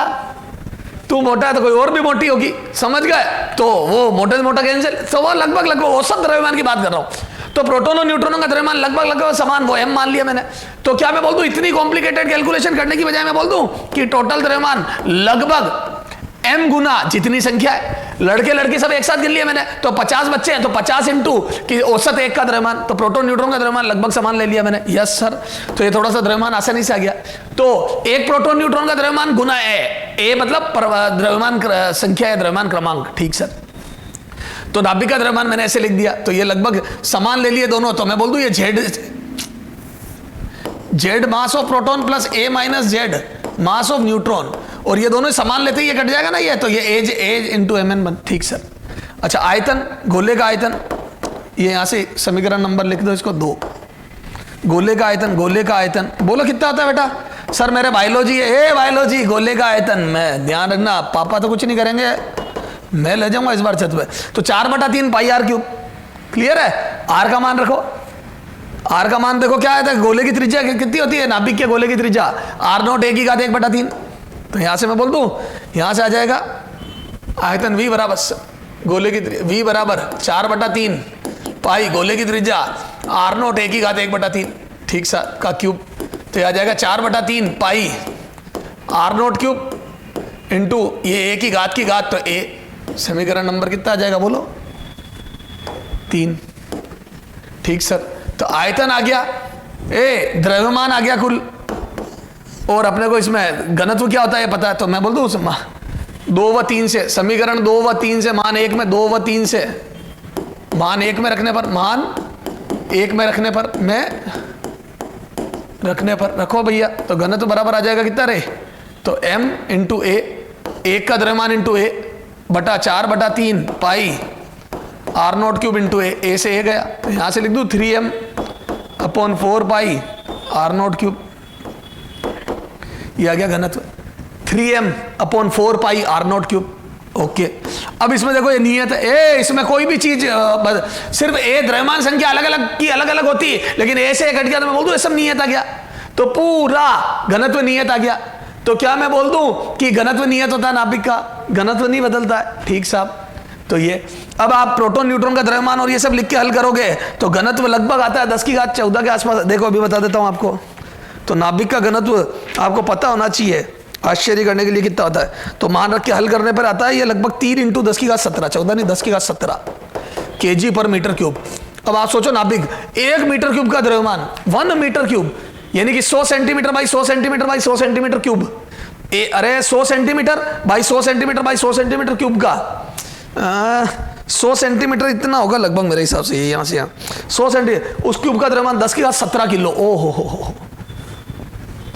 तू मोटा है तो कोई और भी मोटी होगी, समझ गए, तो वो मोटे से मोटा कैंसिल, तो वो लगभग औसत द्रव्यमान की बात कर रहा हूं। तो प्रोटोन और न्यूट्रॉनों का द्रव्यमान लगभग समान, वो m मान लिया मैंने। तो क्या मैं बोल दूं इतनी कॉम्प्लिकेटेड कैलकुलेशन करने की बजाय मैं बोल दूं कि टोटल द्रव्यमान लगभग m गुना जितनी संख्या है, लड़के लड़की सब एक साथ गिन लिए मैंने, तो 50 बच्चे हैं तो 50 इंटू कि औसत एक का द्रव्यमान, तो प्रोटॉन न्यूट्रॉन का द्रव्यमान लगभग समान ले लिया मैंने। यस सर, तो ये थोड़ा सा द्रव्यमान आसानी से आ गया। तो एक प्रोटॉन न्यूट्रॉन का द्रव्यमान गुना ए मतलब द्रव्यमान संख्या है, द्रव्यमान क्रमांक। ठीक सर, तो नाभिक का द्रव्यमान मैंने ऐसे लिख दिया, तो ये लगभग समान ले लिए दोनों, तो मैं बोल दूं ये Z mass of proton plus A minus Z mass of neutron, और ये दोनों समान लेते ही ये कट जाएगा ना, ये तो ये एज इंटू एम एन बन। ठीक सर, अच्छा आयतन, गोले का आयतन, ये यहां से समीकरण नंबर लिख दो इसको 2, गोले का आयतन, गोले का आयतन बोलो कितना होता है बेटा। सर मेरे बायोलॉजी है, ए बायोलॉजी गोले का आयतन, मैं ध्यान रखना पापा तो कुछ नहीं करेंगे, मैं ले जाऊंगा इस बार छत पे। तो 4/3 पाई आर क्यूब, क्लियर है। आर का मान रखो, आर का मान देखो क्या है, गोले की त्रिज्या कितनी होती है, नाभिक के गोले की त्रिज्या R0 a की घात 1/3, तो यहां से मैं बोल दूं यहां से आ जाएगा आयतन V बराबर गोले की V बराबर 4/3 पाई गोले की त्रिज्या R0 a की घात 1/3, ठीक सा का क्यूब, तो यह आ जाएगा 4/3 पाई R0 क्यूब इंटू ये a की घात, तो a, समीकरण नंबर कितना आ जाएगा बोलो 3। ठीक सर, तो आयतन आ गया, ए द्रव्यमान आ गया कुल, और अपने को इसमें घनत्व क्या होता है पता है, तो मैं बोल दूं 2 व 3 से, समीकरण 2 व 3 से, मान 1 में 2 व 3 से, मान 1 में रखने पर, मान 1 में रखने पर, मैं रखने पर रखो भैया, तो घनत्व बराबर आ जाएगा कितना रे, तो m इंटू ए, एक का द्रव्यमान इंटू ए बटा 4/3 पाई R0 क्यूब इंटू ए से ए गया, तो यहां से लिख दूं 3m/4 पाई R0 क्यूब, ये आ गया घनत्व 3m/4 पाई R0 क्यूब। ओके, अब इसमें देखो ये नियत है, ए इसमें कोई भी चीज सिर्फ ए द्रव्यमान संख्या अलग अलग की अलग अलग होती है, लेकिन ए से कट गया तो मैं बोल दूं ये सब नियत आ गया, तो पूरा घनत्व नियत आ गया। तो क्या मैं बोल दूं कि घनत्व नियत होता है, नाभिक का घनत्व नहीं बदलता है। ठीक साहब, तो ये अब आप प्रोटॉन न्यूट्रॉन का द्रव्यमान और ये सब लिख के हल करोगे तो घनत्व लगभग आता है 10⁻14 के आसपास। देखो अभी बता देता हूं आपको, तो नाभिक का घनत्व आपको पता होना चाहिए, आश्चर्य करने के लिए कितना होता है, तो मान रख के हल करने पर आता है ये लगभग 3 × 10⁻17, 14 नहीं 10⁻17 kg पर मीटर क्यूब। अब आप सोचो नाभिक 1 मीटर क्यूब का द्रव्यमान 1 मीटर क्यूब, यानी कि 100 centimetre by 100 centimetre by 100 centimetre cube, अरे 100 centimetre by 100 centimetre by 100 centimetre cube का 100 सेंटीमीटर इतना होगा लगभग मेरे हिसाब से, यहां से यहाँ 100 सेंटीमीटर, उस क्यूब का द्रव्यमान 10⁻17 किलो। ओ हो,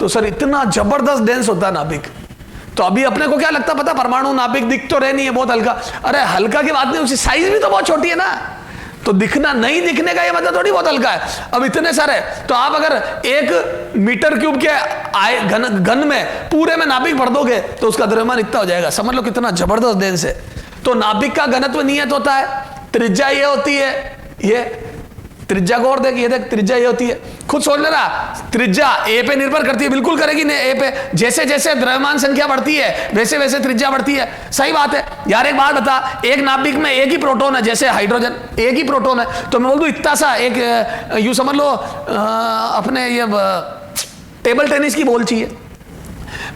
तो सर इतना जबरदस्त डेंस होता है नाभिक। तो अभी अपने को क्या लगता पता, परमाणु नाभिक दिख तो रहे नहीं है बहुत हल्का, अरे हल्का की बात नहीं, उसकी साइज भी तो बहुत छोटी है ना, तो दिखना नहीं दिखने का ये मतलब थोड़ी बहुत हल्का है। अब इतने सारे, तो आप अगर 1 मीटर क्यूब के घन में पूरे में नाभिक भर दोगे तो उसका द्रव्यमान इतना हो जाएगा, समझ लो कितना जबरदस्त डेंस है। तो नाभिक का घनत्व नियत होता है, त्रिज्या ये होती है, ये त्रिज्या को और देख, ये देख त्रिज्या ये होती है, खुद सोच ले रहा, त्रिज्या ए पे निर्भर करती है, बिल्कुल करेगी नहीं ए पे, जैसे जैसे द्रव्यमान संख्या बढ़ती है वैसे वैसे त्रिज्या बढ़ती है। सही बात है यार। एक बात बता, एक नाभिक में एक ही प्रोटॉन है, जैसे हाइड्रोजन एक ही प्रोटॉन है, तो मैं बोल दूं इतना सा एक यूं समझ लो अपने ये टेबल टेनिस की बॉल चाहिए।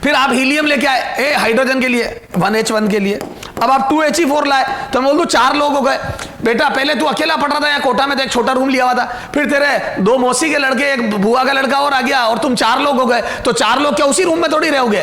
फिर आप हीलियम लेके आए हाइड्रोजन के लिए 1H1 के लिए, अब आप 2He4 लाए, तो मैं बोल दूं 4 लोग हो गए। बेटा पहले तू अकेला पढ़ रहा था यहाँ कोटा में, तो एक छोटा रूम लिया हुआ था, फिर तेरे 2 मौसी के लड़के एक बुआ का लड़का और आ गया और तुम 4 लोग हो गए। तो 4 लोग क्या उसी रूम में थोड़ी रहोगे?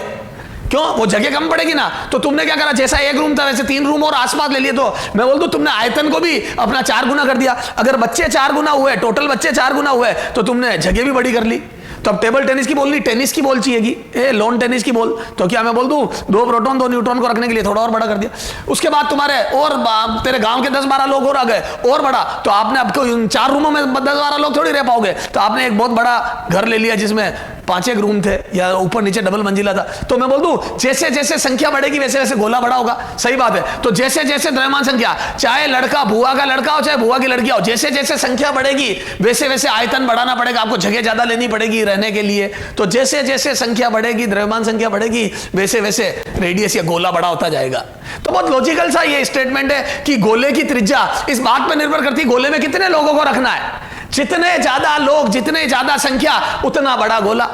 क्यों? वो जगह कम पड़ेगी ना। तो तुमने क्या करा, जैसा एक रूम था वैसे 3 रूम और आसपास ले लिए। तो मैं बोल दूं तुमने आयतन को भी अपना 4 गुना कर दिया। अगर बच्चे 4 गुना हुए, टोटल बच्चे 4 गुना हुए, तो तुमने जगह भी बड़ी कर ली। तो अब टेबल टेनिस की बॉल नहीं, टेनिस की बॉल चाहिएगी, लॉन टेनिस की बॉल। तो क्या मैं बोल दूं 2 प्रोटॉन 2 न्यूट्रॉन को रखने के लिए थोड़ा और बड़ा कर दिया। उसके बाद तुम्हारे और तेरे गांव के 10-12 लोग और आ गए और बड़ा, तो आपने अब 4 रूमों में 10-12 लोग थोड़ी रह पाओगे। तो आपने एक बहुत बड़ा घर ले लिया जिसमें 5-1 रूम थे या ऊपर नीचे डबल मंजिला था। तो मैं बोल दूं जैसे जैसे संख्या बढ़ेगी वैसे वैसे गोला बड़ा होगा। सही बात है। तो जैसे जैसे द्रव्यमान संख्या, चाहे लड़का बुआ का लड़का हो चाहे बुआ की लड़की हो, जैसे जैसे संख्या बढ़ेगी वैसे वैसे आयतन बढ़ाना पड़ेगा, आपको जगह ज्यादा लेनी पड़ेगी रहने के लिए। तो जैसे जैसे संख्या बढ़ेगी, द्रव्यमान संख्या बढ़ेगी, वैसे वैसे रेडियस या गोला बड़ा होता जाएगा। तो बहुत लॉजिकल सा ये स्टेटमेंट है कि गोले की त्रिज्या इस बात पर निर्भर करती है गोले में कितने लोगों को रखना है। जितने ज्यादा लोग, जितने ज्यादा संख्या, उतना बड़ा गोला।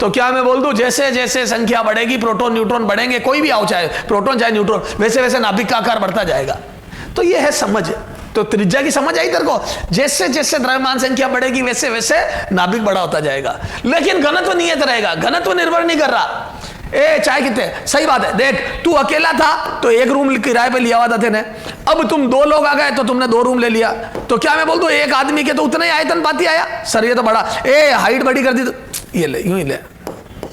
तो क्या मैं बोल दूं जैसे जैसे संख्या बढ़ेगी, प्रोटॉन न्यूट्रॉन बढ़ेंगे, कोई भी आओ चाहे प्रोटॉन चाहे न्यूट्रॉन, वैसे वैसे नाभिक का आकार बढ़ता जाएगा। तो ये है समझ। तो त्रिज्या की समझ आई तेरे को? जैसे जैसे द्रव्यमान संख्या बढ़ेगी वैसे वैसे नाभिक बड़ा होता जाएगा। लेकिन घनत्व नियत रहेगा, घनत्व निर्भर नहीं कर रहा। चाहे कितने, सही बात है। देख तू अकेला था तो 1 रूम किराए पे लिया हुआ था तेने, अब तुम 2 लोग आ गए तो तुमने 2 रूम ले लिया। तो क्या मैं बोल दूं एक आदमी के तो उतना ही आयतन पाती आया। सर ये तो बड़ा, हाइट बड़ी कर दी, तो ये ले, यूं ही ले,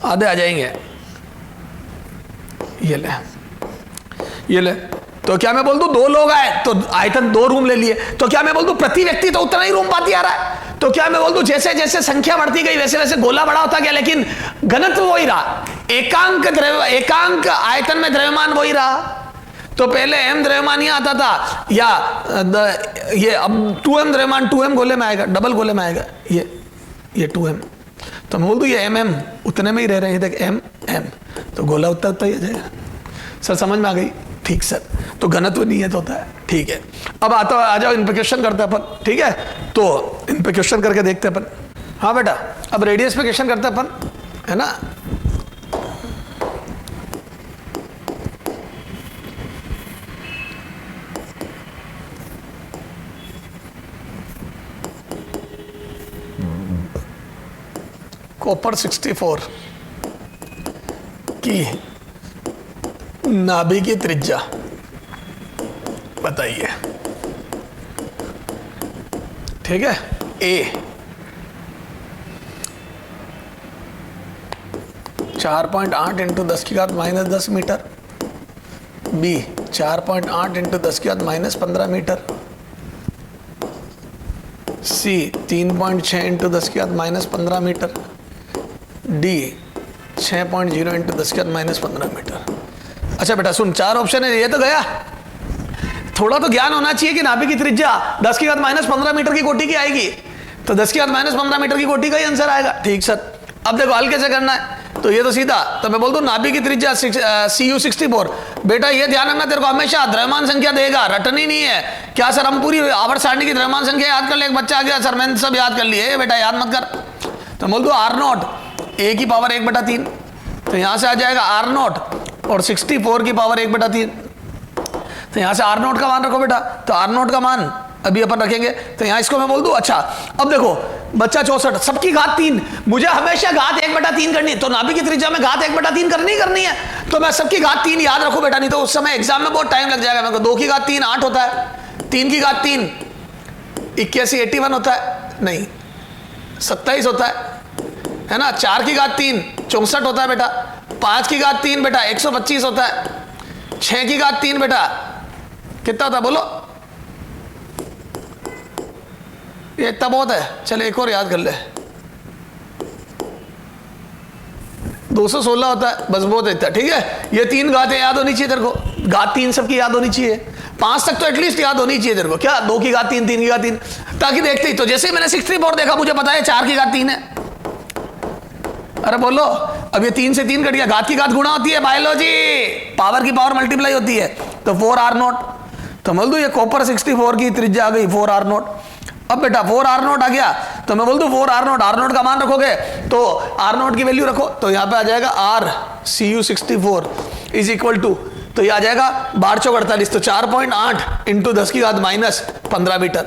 आधे आ जाएंगे, ये ले, ये ले। तो क्या मैं बोल दूं 2 लोग आए तो आयतन 2 रूम ले लिए। तो क्या मैं बोल दूं प्रति व्यक्ति तो उतना ही रूम पाती आ रहा है। तो क्या मैं बोल दूं जैसे जैसे संख्या बढ़ती गई वैसे वैसे गोला बड़ा होता गया, लेकिन घनत्व वही रहा। एकांक आयतन में द्रव्यमान वही रहा। तो पहले m द्रव्यमान ही आता था, या ये अब 2m द्रव्यमान 2m गोले में आएगा, डबल गोले में आएगा, ये 2m। तो मैं बोल दूं ये mm उतने में ही रह रहे हैं, देख m तो गोला उतना उतना ही आ जाएगा। सर समझ में आ गई? ठीक सर। तो घनत्व नियत होता है। ठीक है, अब आ जाओ इन पे क्वेश्चन करते हैं अपन। ठीक है, तो इन पे क्वेश्चन करके देखते हैं अपन। हाँ बेटा, अब रेडियस पे क्वेश्चन करते हैं अपन, है ना। कॉपर 64 की नाभि की त्रिज्या बताइए। ठीक है, ए 4.8 इंटू 10 की घात -10 मीटर, बी 4.8 इंटू 10 की घात -15 मीटर, सी 3.6 इंटू 10 की घात -15 मीटर, डी 6.0 इंटू 10 की घात -15 मीटर। अच्छा बेटा सुन, 4 ऑप्शन है, ये तो गया। थोड़ा तो ज्ञान होना चाहिए कि नाभि की त्रिज्या 10 की घात -15 मीटर की कोटि की आएगी, तो 10 की घात -15 मीटर की कोटि का ही आंसर आएगा। ठीक सर। अब देखो हल कैसे करना है, तो ये तो सीधा, तो मैं बोल दूं नाभि की त्रिज्या Cu64। बेटा ये ध्यान रखना, तेरे को हमेशा द्रव्यमान संख्या देगा, रटनी नहीं है। क्या सर हम पूरी आवर्त सारणी की द्रव्यमान संख्या याद कर ले? एक बच्चा आ गया सर मैंने सब याद कर लिए, बेटा याद मत कर। तो बोल दो R0 a की पावर 1/3, तो यहां से आ जाएगा R0 और 64 की पावर 1/3। तो यहां से R0 का मान रखो बेटा, तो R0 का मान अभी अपन रखेंगे, तो यहां इसको मैं बोल दूं। अच्छा अब देखो बच्चा 64, सबकी घात 3, मुझे हमेशा घात 1/3 करनी है, तो नाभि की त्रिज्या में घात 1/3 करनी है, तो मैं सबकी घात 3 याद रखो बेटा, नहीं तो उस समय एग्जाम में बहुत टाइम लग जाएगा मेरे को। 2 की घात 3 8 होता है, 3 की घात 3 81 81 होता है, नहीं 27 होता है ना। 4 की घात 3 64 होता है बेटा, 5 की घात 3 बेटा 125 होता है, 6 की घात 3 बेटा कितना होता है बोलो? ये इतना बहुत है, चले एक और याद कर ले, 216 होता है, बस बहुत इतना। ठीक है, ये 3 घातें याद होनी चाहिए तेरे को, घात 3 सबकी याद होनी चाहिए। 5 तक तो एटलीस्ट याद होनी चाहिए तेरे को, क्या 2 की घात 3, 3 की घात 3, ताकि देखते ही तो जैसे ही मैंने 64 देखा मुझे पता है 4 की घात 3 है। अरे बोलो, अब ये 3 से 3 कट गया, घात की घात गुणा होती है बायोलॉजी, पावर की पावर मल्टीप्लाई होती है, तो 4r0। तो बोल दू ये कॉपर 64 की त्रिज्या आ गई 4r0। अब बेटा 4r0 आ गया तो मैं बोल दूं 4r0, r0 का मान रखोगे तो r0 की वैल्यू रखो, तो यहां पे आ जाएगा r cu64 is equal to, तो ये आ जाएगा 1248, तो 4.8 इंटू 10 की घात -15 मीटर।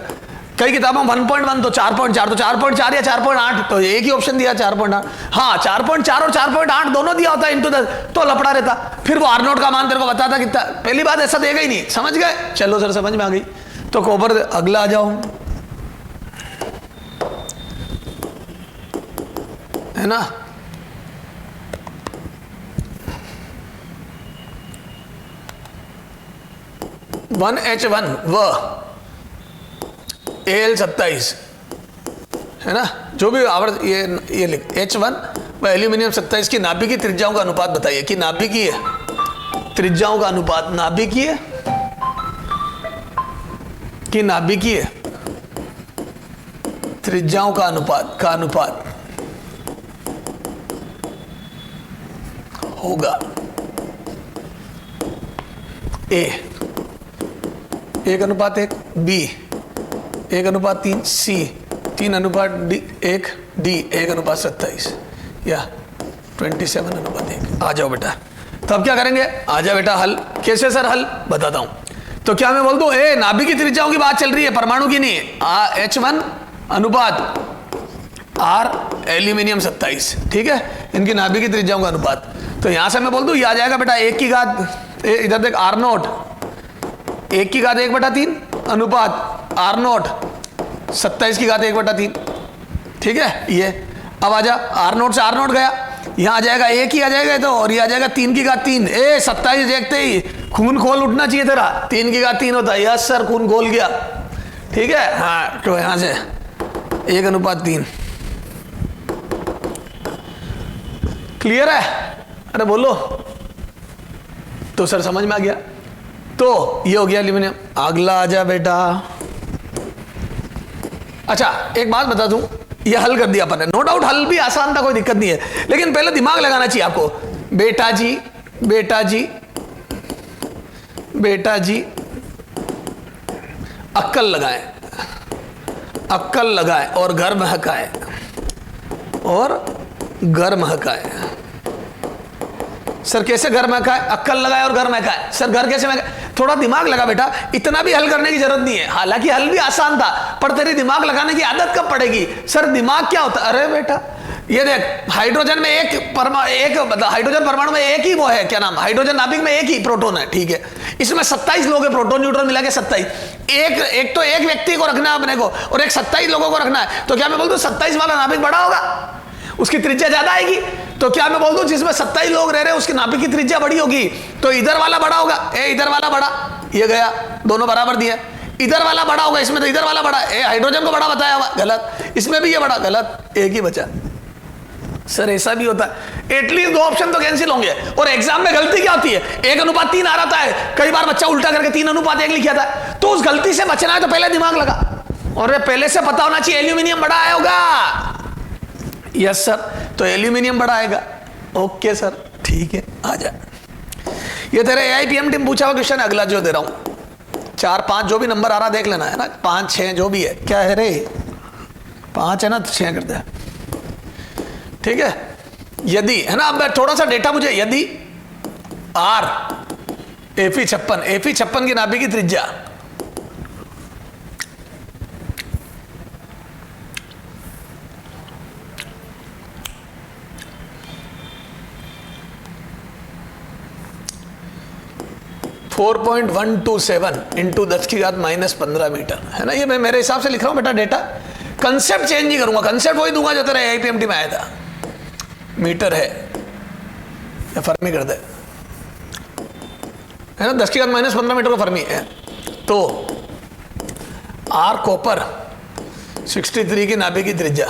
कई किताबों 1.1 तो 4.4, तो 4.4 या 4.8, तो एक ही ऑप्शन दिया 4.8। हाँ 4.4 और 4.8 दोनों दिया होता है इंटू 10 तो लपड़ा रहता, फिर वो r0 का मान तेरे को बताता कितना। पहली बात ऐसा देगा ही नहीं, समझ गए? चलो सर समझ में आ गई। तो कॉपर अगला आ जाओ, है ना, (1H1) व Al27, है ना, जो भी आवर्त ये लिख H1 व एल्यूमिनियम 27 की नाभिकीय त्रिज्याओं का अनुपात बताइए कि नाभिकीय त्रिज्याओं का अनुपात, नाभिकीय कि नाभिकीय त्रिज्याओं का अनुपात होगा A 1:1, B 1:3, C 3:1, D 1:27 या 27:1। आ जाओ बेटा, तो अब क्या करेंगे? आ जाओ बेटा, हल कैसे सर? हल बताता हूं। तो क्या मैं बोल दूं ए नाभिकीय त्रिज्याओं की बात चल रही है, परमाणु की नहीं, H1 अनुपात R एल्यूमिनियम 27, ठीक है, इनकी नाभिकीय त्रिज्याओं का अनुपात। तो यहां से मैं बोल दूं ये आ जाएगा बेटा 1 की घात, इधर देख R0 1 की घात 1/3 अनुपात R0 27 की घात 1/3, ठीक है। ये अब आ जा, R0 से R0 गया, यहां आ जाएगा 1 ही आ जाएगा तो, और ये आ जाएगा 3 की घात 3। 27 देखते ही खून खोल उठना चाहिए तेरा, 3 की घात 3 होता है। यस सर खून खोल गया, ठीक है। हाँ तो यहां से 1:3 क्लियर है? अरे बोलो, तो सर समझ में आ गया। तो ये हो गया एल्यूमिनियम। अगला आ जा बेटा। अच्छा एक बात बता दूं, ये हल कर दिया अपन ने, नो डाउट हल भी आसान था, कोई दिक्कत नहीं है, लेकिन पहले दिमाग लगाना चाहिए आपको। बेटा जी बेटा जी बेटा जी अक्कल लगाएं, अक्कल लगाएं और घर महकाएं, और घर महकाएं। सर कैसे घर महकाए? अक्कल लगाए और घर महकाए। सर घर कैसे महकाए? थोड़ा दिमाग लगा बेटा, इतना भी हल करने की जरूरत नहीं है, हालांकि हल भी आसान था, पर तेरी दिमाग लगाने की आदत कब पड़ेगी? सर दिमाग क्या होता है? अरे बेटा ये देख, हाइड्रोजन में हाइड्रोजन परमाणु में एक ही वो है, क्या नाम, हाइड्रोजन नाभिक में एक ही प्रोटॉन है, ठीक है। इसमें 27 लोग हैं, प्रोटॉन न्यूट्रॉन मिला के 27। एक तो एक व्यक्ति को रखना है अपने को, और एक 27 लोगों को रखना है। तो क्या मैं बोल दूं 27 वाला नाभिक बड़ा होगा, उसकी त्रिज्या ज्यादा आएगी? तो क्या मैं बोल दूं जिसमें 27 लोग रह रहे हैं उसकी नाभिक की त्रिज्या बड़ी होगी, तो इधर वाला बड़ा होगा। इधर वाला बड़ा, ये गया, दोनों बराबर दिए। इधर वाला बड़ा होगा इसमें, तो इधर वाला बड़ा, हाइड्रोजन को बड़ा बताया हुआ, गलत। इसमें भी ये बड़ा, गलत, एक ही बचा। सर ऐसा भी होता है, एटलीस्ट 2 ऑप्शन तो कैंसिल होंगे। और एग्जाम में गलती क्या होती है? 1:3 आ रहा है, कई बार बच्चा उल्टा करके 3:1 लिखा था। तो उस गलती से बचना है तो पहले दिमाग लगा, और पहले से पता होना चाहिए एल्यूमिनियम बड़ा आया होगा। यस सर, तो एल्यूमिनियम बड़ा आएगा। ओके सर ठीक है, आ जा। ये तेरे AIPM टीम पूछा हुआ क्वेश्चन, अगला जो दे रहा हूं 4, 5 जो भी नंबर आ रहा देख लेना, है ना, 5, 6 जो भी है। क्या है रे, 5 है ना, तो 6 कर दे, ठीक है। यदि, है ना, अब थोड़ा सा डेटा मुझे, यदि R Fe56 की नाभिक की त्रिज्या (4.127 इंटू 10 की घात -15 मीटर, है ना। ये मैं मेरे हिसाब से लिख रहा हूं बेटा डेटा, कंसेप्ट चेंज नहीं करूंगा, कंसेप्ट वही दूंगा जो तेरा AIPM टीम आया था। मीटर है या फर्मी कर दे, है ना, 10 की घात -15 मीटर का फर्मी है। तो R कॉपर 63 की नाभिक की त्रिज्या।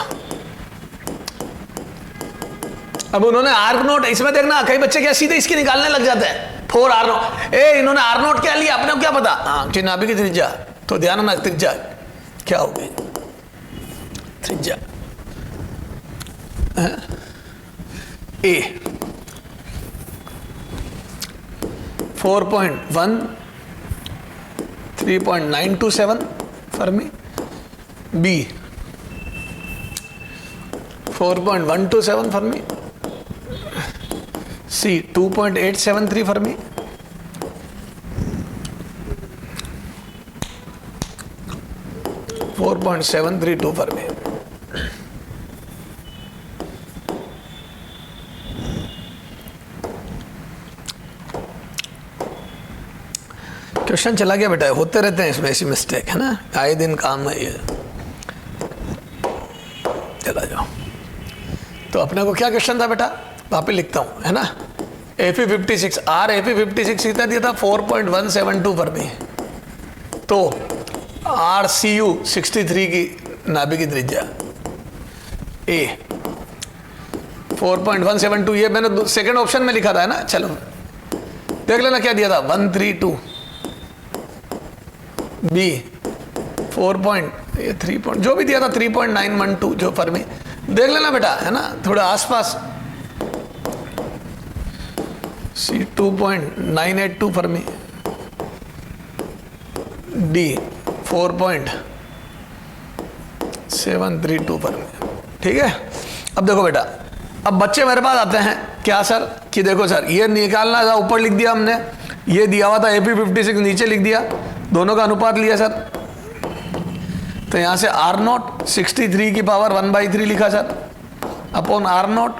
अब उन्होंने R नोट, इसमें देखना कई बच्चे क्या सीधे इसकी निकालने लग जाते हैं, 4 आर नोट। इन्होंने आर नोट क्या लिया, अपने को क्या पता? हाँ जी, नाभि की त्रिज्या। तो ध्यान रखना, त्रिज्या क्या होगी, त्रिज्या ए 4.1 3.927 फर्मी, बी 4.127 फर्मी, सी 2.873 फर्मी, $4.732 फर्मी। क्वेश्चन चला गया बेटा, होते रहते हैं इसमें ऐसी मिस्टेक, है ना, आए दिन काम है ये। चला जाओ। तो अपने को क्या क्वेश्चन था बेटा, वापिस लिखता हूं, है ना। Fe56 आर Fe56 कितना दिया था, 4.172 फर्मी। तो RCU 63 की नाभि की त्रिज्या, ए 4.172, ये मैंने सेकंड ऑप्शन में लिखा था, है ना। चलो देख लेना क्या दिया था, 132, बी 4.3 जो भी दिया था 3.912 जो फर्मी, देख लेना बेटा, है ना, थोड़ा आसपास। सी 2.982 फर्मी, डी 4.732 फर्मी। ठीक है। अब देखो बेटा, अब बच्चे मेरे पास आते हैं क्या सर, कि देखो सर ये निकालना था, ऊपर लिख दिया हमने, ये दिया हुआ था Fe56 नीचे लिख दिया, दोनों का अनुपात लिया सर। तो यहां से आर नोट 63 की पावर 1/3 लिखा सर, अपॉन आर नोट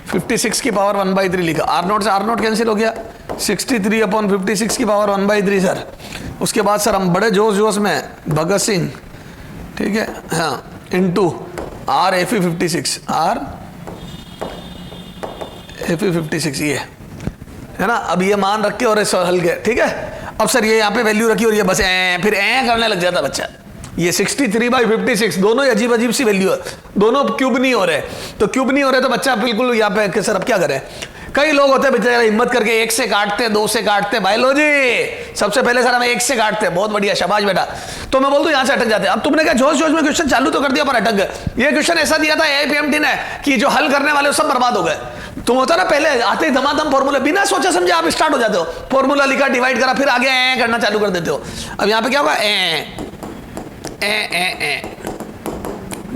56 की पावर 1/3 लिखा। आर नोट से आर नोट कैंसिल हो गया, 63 अपॉन 56 की पावर 1/3 सर। उसके बाद सर हम बड़े जोश जोश में भगत सिंह, ठीक है, हाँ, into are Fe56, are Fe56 ये है ना। अब ये मान रख के और इस हल गए, ठीक है। अब सर ये यहाँ पे वैल्यू रखी और ये बस फिर करने लग जाता बच्चा। ये 63/56 दोनों अजीब अजीब सी वैल्यू है, दोनों क्यूब नहीं हो रहे। तो क्यूब नहीं हो रहे तो बच्चा बिल्कुल यहाँ पे सर अब क्या करें। कई लोग होते हैं बेचारे हिम्मत करके 1 से काटते, 2 से काटते, भाई लो जी सबसे पहले सर हमें 1 से काटते, बहुत बढ़िया, शाबाश बेटा। तो मैं बोल दूं यहाँ से अटक जाते हैं। अब तुमने क्या जोश जोश में क्वेश्चन चालू तो कर दिया पर अटक गए। ये क्वेश्चन ऐसा दिया था AIPMT ने कि जो हल करने वाले सब बर्बाद हो गए। तुम होता ना पहले आते ही धमाधम फॉर्मूला, बिना सोचा समझे आप स्टार्ट हो जाते हो, फॉर्मूला लिखा, डिवाइड करा, फिर आगे करना चालू कर देते हो। अब यहाँ पे क्या होगा,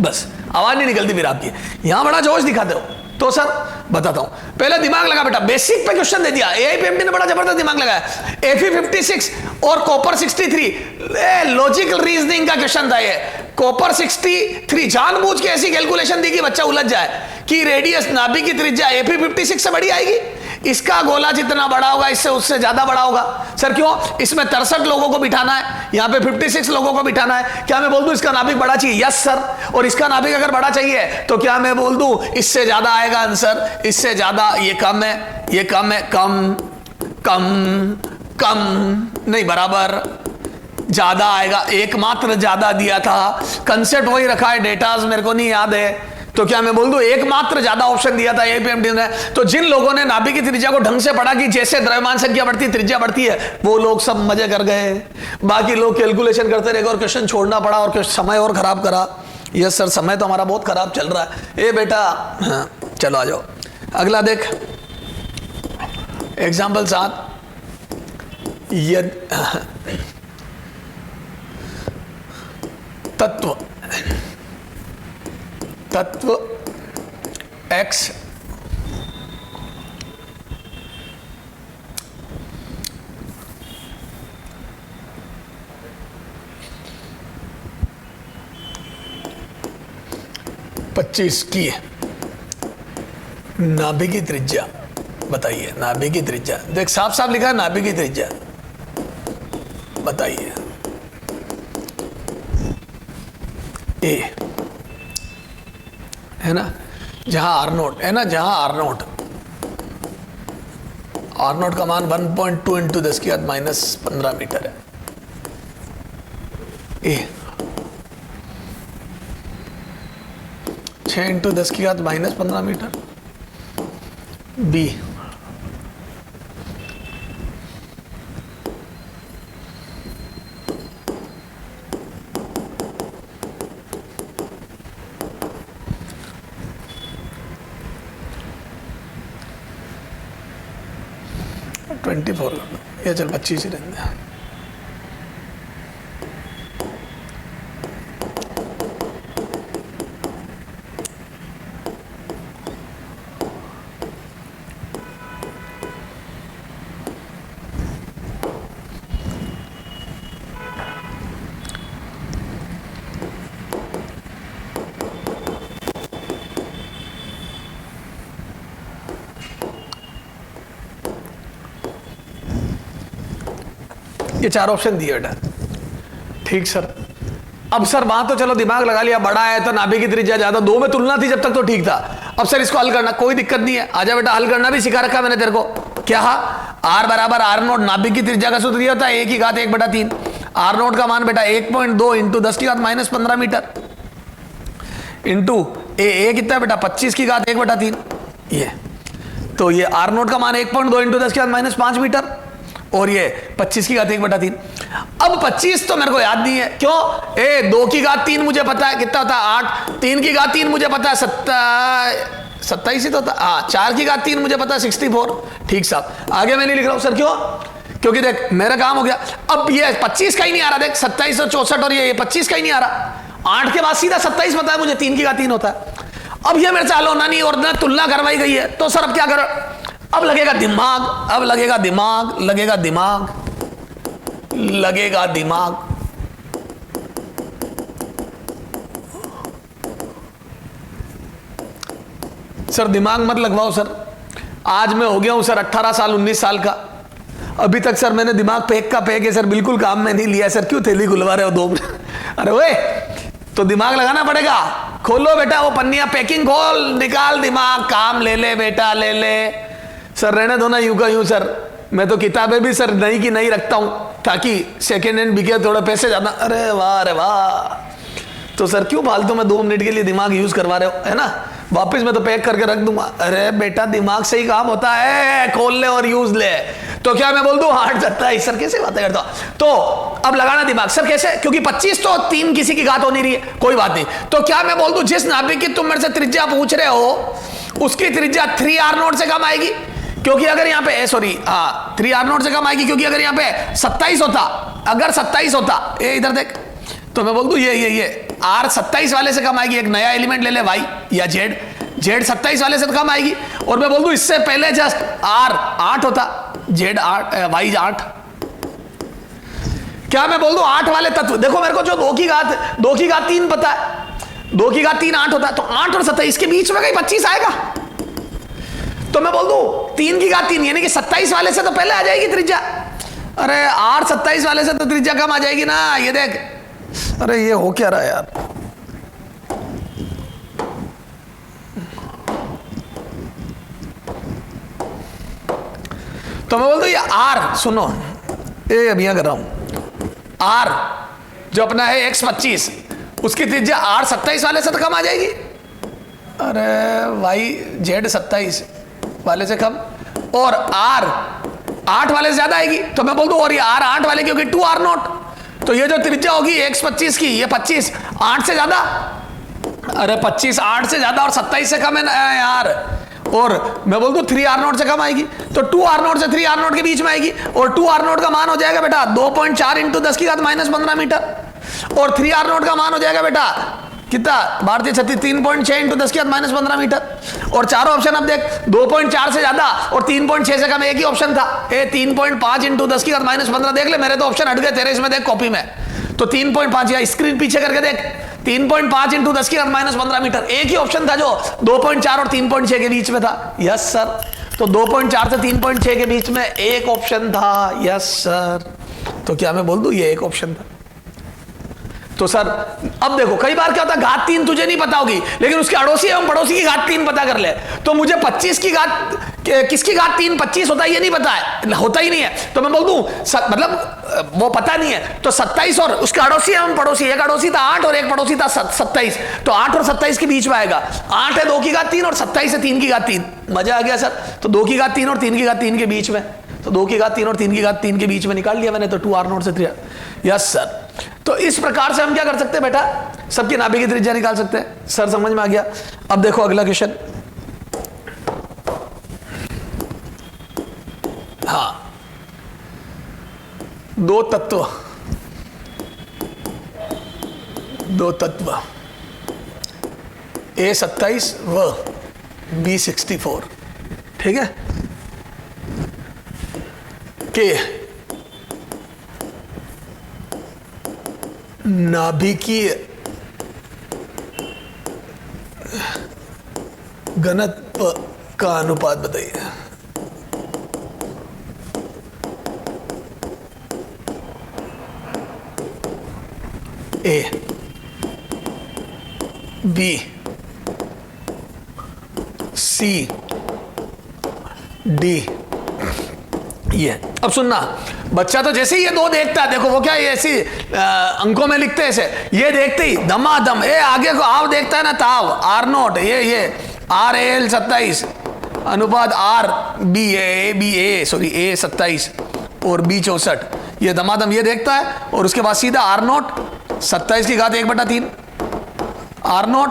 बस आवाज नहीं निकलती फिर आपकी, यहां बड़ा जोश दिखाते हो। तो सर बताता हूं, पहले दिमाग लगा बेटा, बेसिक पे क्वेश्चन दे दिया, AIPMT ने बड़ा जबरदस्त दिमाग लगाया। Fe56 और कॉपर 63, लॉजिकल रीजनिंग का क्वेश्चन था ये। कॉपर 63 जानबूझ के ऐसी कैलकुलेशन दी कि बच्चा उलझ जाए कि रेडियस नाभि की त्रिज्या Fe56 से बड़ी आएगी, इसका गोला जितना बड़ा होगा इससे उससे ज्यादा बड़ा होगा। सर क्यों, इसमें 63 लोगों को बिठाना है, यहाँ पे 56 लोगों को बिठाना है। क्या मैं बोल दूं इसका नाभिक बड़ा चाहिए? Yes sir. और इसका नाभिक अगर बड़ा चाहिए तो क्या मैं बोल दूं इससे ज्यादा आएगा आंसर, इससे ज्यादा, ये कम है, ये कम है, कम कम कम नहीं, बराबर, ज्यादा आएगा, एकमात्र ज्यादा दिया था, कंसेप्ट वही रखा है, डेटाज मेरे को नहीं याद है। तो क्या मैं बोल दूं एकमात्र ज्यादा ऑप्शन दिया था AIPMT ने। तो जिन लोगों ने नाभि की त्रिज्या को ढंग से पढ़ा कि जैसे द्रव्यमान संख्या बढ़ती है त्रिज्या बढ़ती है, वो लोग सब मजे कर गए। बाकी लोग कैलकुलेशन करते रहे और क्वेश्चन छोड़ना पड़ा और समय और खराब करा। यस सर, समय तो हमारा बहुत खराब चल रहा है। ए बेटा, हाँ, चलो आ जाओ, अगला देख, एग्जाम्पल 7। तत्व X पच्चीस की नाभि की त्रिज्या बताइए। नाभि की त्रिज्या देख साफ साफ लिखा है, नाभि की त्रिज्या बताइए। ए है ना, जहां आर नोट है ना, जहां आर नोट का मान 1.2 इंटू 10 की घात -15 मीटर है। ए 6 इंटू 10 की घात -15 मीटर। बी 24 ये चल 25 ही रहने दे। ये 4 ऑप्शन दिए बेटा, ठीक सर। अब सर वहां तो चलो दिमाग लगा लिया, बड़ा है तो नाभि की त्रिज्या ज्यादा, 2 में तुलना थी जब तक तो ठीक था। अब सर इसको हल करना कोई दिक्कत नहीं है, आजा बेटा हल करना भी सिखा रखा मैंने तेरे को। क्या आर बराबर आर नोट, नाभि की त्रिज्या का सूत्र दिया होता है 1/1/3। आर नोट का मान बेटा 1.2 इंटू 10⁻⁻15 मीटर इंटू ए कितना बेटा 25⁻1/3। ये तो ये आर नोट का मान 1.2 इंटू 10⁻5 मीटर और ये 25⁻1/3। अब 25 तो मेरे को याद नहीं है, क्यों? 2⁻3 मुझे पता है कितना होता है 8, 3⁻3 मुझे पता है 27 ही तो होता है, 4⁻3 मुझे पता है 64। ठीक साहब, आगे मैं नहीं लिख रहा हूं सर, क्यों? क्योंकि देख मेरा काम हो गया। अब ये 25 का ही नहीं आ रहा, देख 27 और 64 और ये 25 का ही नहीं आ रहा। 8 के बाद सीधा 27 पता है मुझे, 3⁻3 होता है। अब ये मेरे चालो ना नहीं और ना तुलना करवाई गई है, तो सर अब क्या करो? अब लगेगा दिमाग, अब लगेगा दिमाग, लगेगा दिमाग, लगेगा दिमाग। सर दिमाग मत लगवाओ सर, आज मैं हो गया हूं सर 18 साल 19 साल का, अभी तक सर मैंने दिमाग पैक का पैक है सर, बिल्कुल काम में नहीं लिया सर। क्यों थैली खुलवा रहे हो 2 मिनट? अरे ओए तो दिमाग लगाना पड़ेगा। खोलो बेटा वो पन्नियां, पैकिंग खोल, निकाल दिमाग, काम ले ले बेटा ले ले। सर रहने दो ना यूं का यूं सर, मैं तो किताबें भी सर नई की नई रखता हूं ताकि सेकेंड हैंड बिके, थोड़ा पैसे ज्यादा। अरे वाह अरे वाह, तो सर क्यों फालतू में 2 मिनट के लिए दिमाग यूज करवा रहे हो, है ना? वापस मैं तो पैक करके रख दूंगा। अरे बेटा दिमाग से ही काम होता है, खोल ले और यूज ले। तो क्या मैं बोल दूं 8 27? सर कैसे बातें करता हूं? तो अब लगाना दिमाग। सर कैसे? क्योंकि 25 तो 3 किसी की घात हो नहीं रही है, कोई बात नहीं। तो क्या मैं बोल दूं जिस नाभिक की तुम मेरे से त्रिज्या पूछ रहे हो उसकी त्रिज्या 3r0 से कम आएगी? क्योंकि अगर यहाँ पे 3r0 से कम आएगी, क्योंकि अगर यहाँ पे 27 होता, अगर 27 होता, ये इधर देख, तो मैं बोल दूं ये r 27 वाले से कम आएगी। एक नया एलिमेंट ले ले y या z 27 वाले से तो कम आएगी। और मैं बोल दूं इससे पहले जस्ट r 8 होता, z 8 y 8। क्या मैं बोल दूं 8 वाले तत्व, देखो मेरे को जो 2 की घात 3 पता है, 2 की घात 3 8 होता है, तो 8 और 27 के बीच में कहीं 25 आएगा। तो मैं बोल दूं 3 की घात 3 यानी कि 27 वाले से तो पहले आ जाएगी त्रिज्या। अरे r 27 वाले से तो त्रिज्या कम आ जाएगी ना, ये देख। अरे ये हो क्या रहा है यार? तो मैं बोल दूं ये r, सुनो ये अब यहां कर रहा हूं, r जो अपना है x 25 उसकी त्रिज्या r 27 वाले से तो कम आ जाएगी। अरे y z 27 वाले से कम, और r 8 वाले से ज्यादा आएगी। तो मैं बोल दूं और ये r 8 वाले क्योंकि 2r0, तो ये जो त्रिज्या होगी x 25 की, ये 25 8 से ज्यादा। अरे 25 8 से ज्यादा और 27 से कम है ना यार। और मैं बोल दूं 3r0 से कम आएगी, तो 2r0 से 3r0 के बीच में आएगी। और 2r0 का मान हो जाएगा बेटा 2.4 इंटू 10⁻⁻15 मीटर, और 3r0 का मान हो जाएगा बेटा कितना? भारतीय छत्ती 3.6 इंटू 10⁻15 मीटर। और चारों ऑप्शन अब देख, 2.4 से ज्यादा और 3.6 से कम एक ही ऑप्शन था। 3.5 इंटू 10⁻15 देख ले, मेरे तो ऑप्शन हट गए तेरे इसमें देख कॉपी में। तो 3.5 या स्क्रीन पीछे करके देख, 3.5 इंटू 10⁻15 मीटर, एक ही ऑप्शन था जो 2.4 और 3.6 के बीच में था। यस सर, तो 2.4 से 3.6 के बीच में एक ऑप्शन था। यस सर, तो क्या मैं बोल दूं ये एक ऑप्शन था? तो सर अब देखो कई बार क्या होता है घात 3 तुझे नहीं पता होगी, लेकिन उसके अड़ोसी एवं पड़ोसी की घात 3 पता कर ले। तो मुझे 25 की घात, किसकी घात 3 25 होता है ये नहीं पता है, होता ही नहीं है। तो मैं बोल दूं मतलब वो पता नहीं है, तो 27 और उसके अड़ोसी एवं पड़ोसी, एक अड़ोसी था 8 और एक पड़ोसी था 27, तो 8 और 27 के बीच में आएगा। 8 है 2 की घात 3 और 27 है 3 की घात 3। मजा आ गया सर। तो 2 की घात 3 और 3 की घात 3 के बीच में, तो 2 की घात 3 और 3 की घात 3 के बीच में निकाल लिया मैंने, तो 2r0 से 3। यस सर, तो इस प्रकार से हम क्या कर सकते हैं बेटा, सबकी नाभि की त्रिज्या निकाल सकते हैं। सर समझ में आ गया? अब देखो अगला क्वेश्चन। हाँ दो तत्व A27 व B64, ठीक है, के नाभिकीय घनत्व का अनुपात बताइए। ए, बी, सी, डी, ये। अब सुनना, बच्चा तो जैसे ही ये दो देखता है, देखो वो क्या ये ऐसी अंकों में लिखते हैं ऐसे, ये देखते ही दमादम ए आगे को आव देखता है ना, ताव R0 ये RAL 27 अनुपात A27 और B 64, ये दमादम ये देखता है, और उसके बाद सीधा R0 27 की घात 1/3, R0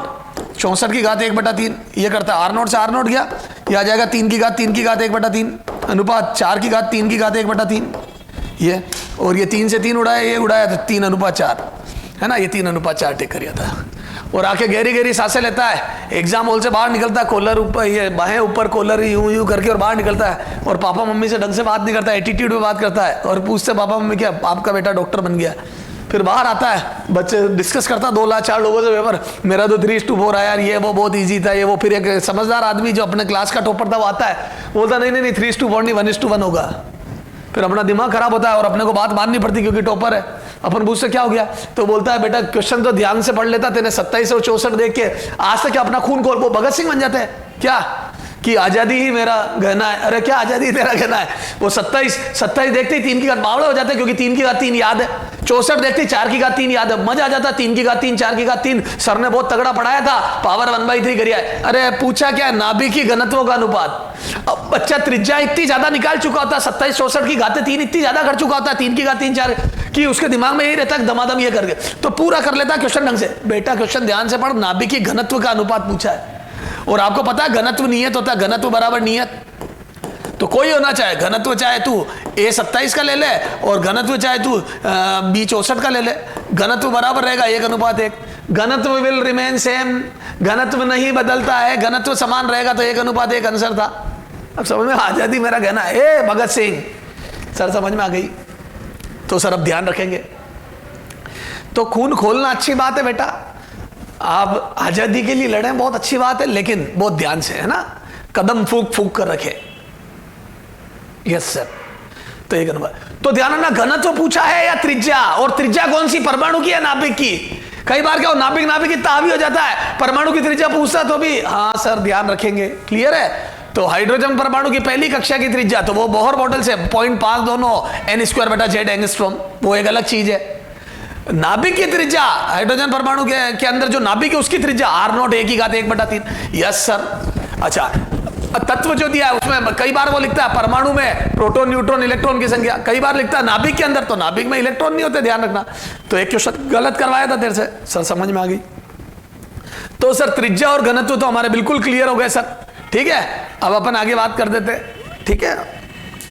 64 की घात 1/3, ये करता है। R0 से R0 गया, ये आ जाएगा 3 की घात 1/3 अनुपात 4 की घात 3 की घात 1/3, ये, और ये 3 से 3 उड़ाया, ये उड़ाया तो 3:4 है ना, ये 3:4 टेक कर था। और आके गहरी गहरी सांसें लेता है, एग्जाम हॉल से बाहर निकलता है, कॉलर ऊपर, ये बाहें ऊपर, कॉलर यूं करके, और बाहर निकलता है, और पापा मम्मी से ढंग से बात नहीं करता, एटीट्यूड में बात करता है, और पूछते पापा मम्मी क्या आपका बेटा डॉक्टर बन गया। फिर बाहर आता है, बच्चे डिस्कस करता है 2 लाख 4 लोगों से पेपर, मेरा तो 3:4 आया यार, ये वो बहुत इजी था, ये वो। फिर एक समझदार आदमी जो अपने क्लास का टॉपर था वो आता है, बोलता नहीं 3:4 नहीं 1:1 होगा। फिर अपना दिमाग खराब होता है और अपने को बात माननी पड़ती क्योंकि टॉपर है। अपन पूछते क्या हो गया, तो बोलता है बेटा क्वेश्चन तो ध्यान से पढ़ लेता, तेने 27 और 64 देख के आज तक क्या अपना खून खोल, वो भगत सिंह बन जाते हैं क्या कि आजादी ही मेरा गहना है। अरे क्या आजादी तेरा गहना है, वो 27 देखते ही 3 की घात बावड़े हो जाते हैं, क्योंकि 3 की घात 3 याद है। 64 देखते ही 4 की घात 3 याद है, मजा आ जाता है। 3 की घात 3 4 की घात 3 सर ने बहुत तगड़ा पढ़ाया था, पावर 1/3 करिए। अरे पूछा क्या, नाभिकीय घनत्व का अनुपात। अब बच्चा त्रिज्या इतनी ज्यादा निकाल चुका होता है, 27 64 की घाते 3 इतनी ज्यादा कर चुका होता है, 3 की घात 3 4 कि उसके दिमाग में यही रहता है दमादम ये करके, तो पूरा कर लेता है क्वेश्चन ढंग से। बेटा क्वेश्चन ध्यान से पढ़, नाभिकीय घनत्व का अनुपात पूछा है, और आपको पता है घनत्व नियत होता है, घनत्व बराबर नियत। तो कोई होना चाहे, घनत्व चाहे तू A27 का ले ले और घनत्व चाहे तू B64 का ले ले, घनत्व बराबर रहेगा 1:1। घनत्व विल रिमेन सेम, घनत्व नहीं बदलता है, घनत्व समान रहेगा, तो 1:1 आंसर था। अब समझ में, आजादी मेरा गहना है भगत सिंह। सर समझ में आ गई? तो सर अब ध्यान रखेंगे। तो खून खोलना अच्छी बात है बेटा, आप आजादी के लिए लड़े बहुत अच्छी बात है, लेकिन बहुत ध्यान से, है ना, कदम फूक फूक कर रखे। Yes sir. तो एक नंबर तो ध्यान रखना, घनत्व पूछा है या त्रिज्या, और त्रिज्या कौन सी, परमाणु की या नाभिक की। कई बार क्या हो, नाभिक इतना हावी हो जाता है, परमाणु की त्रिज्या पूछता तो भी हाँ सर ध्यान रखेंगे। क्लियर है? तो हाइड्रोजन परमाणु की पहली कक्षा की त्रिज्या तो वो बोहर मॉडल से 0.5 दोनों n² एंगस्ट्रॉम, वो एक अलग चीज है। नाभिक की त्रिज्या हाइड्रोजन परमाणु के अंदर जो नाभिक है उसकी त्रिज्या R0 1 की घात 1/3। Yes sir. अच्छा, तत्व जो दिया है उसमें कई बार वो लिखता है परमाणु में प्रोटॉन न्यूट्रॉन इलेक्ट्रॉन की संख्या, कई बार लिखता है नाभिक के अंदर, तो नाभिक में इलेक्ट्रॉन नहीं होते, ध्यान रखना। तो एक क्वेश्चन गलत करवाया था तेरे से, सर समझ में आ गई? तो सर त्रिज्या और घनत्व तो हमारे बिल्कुल क्लियर हो गए सर, ठीक है। अब अपन आगे बात कर देते, ठीक है।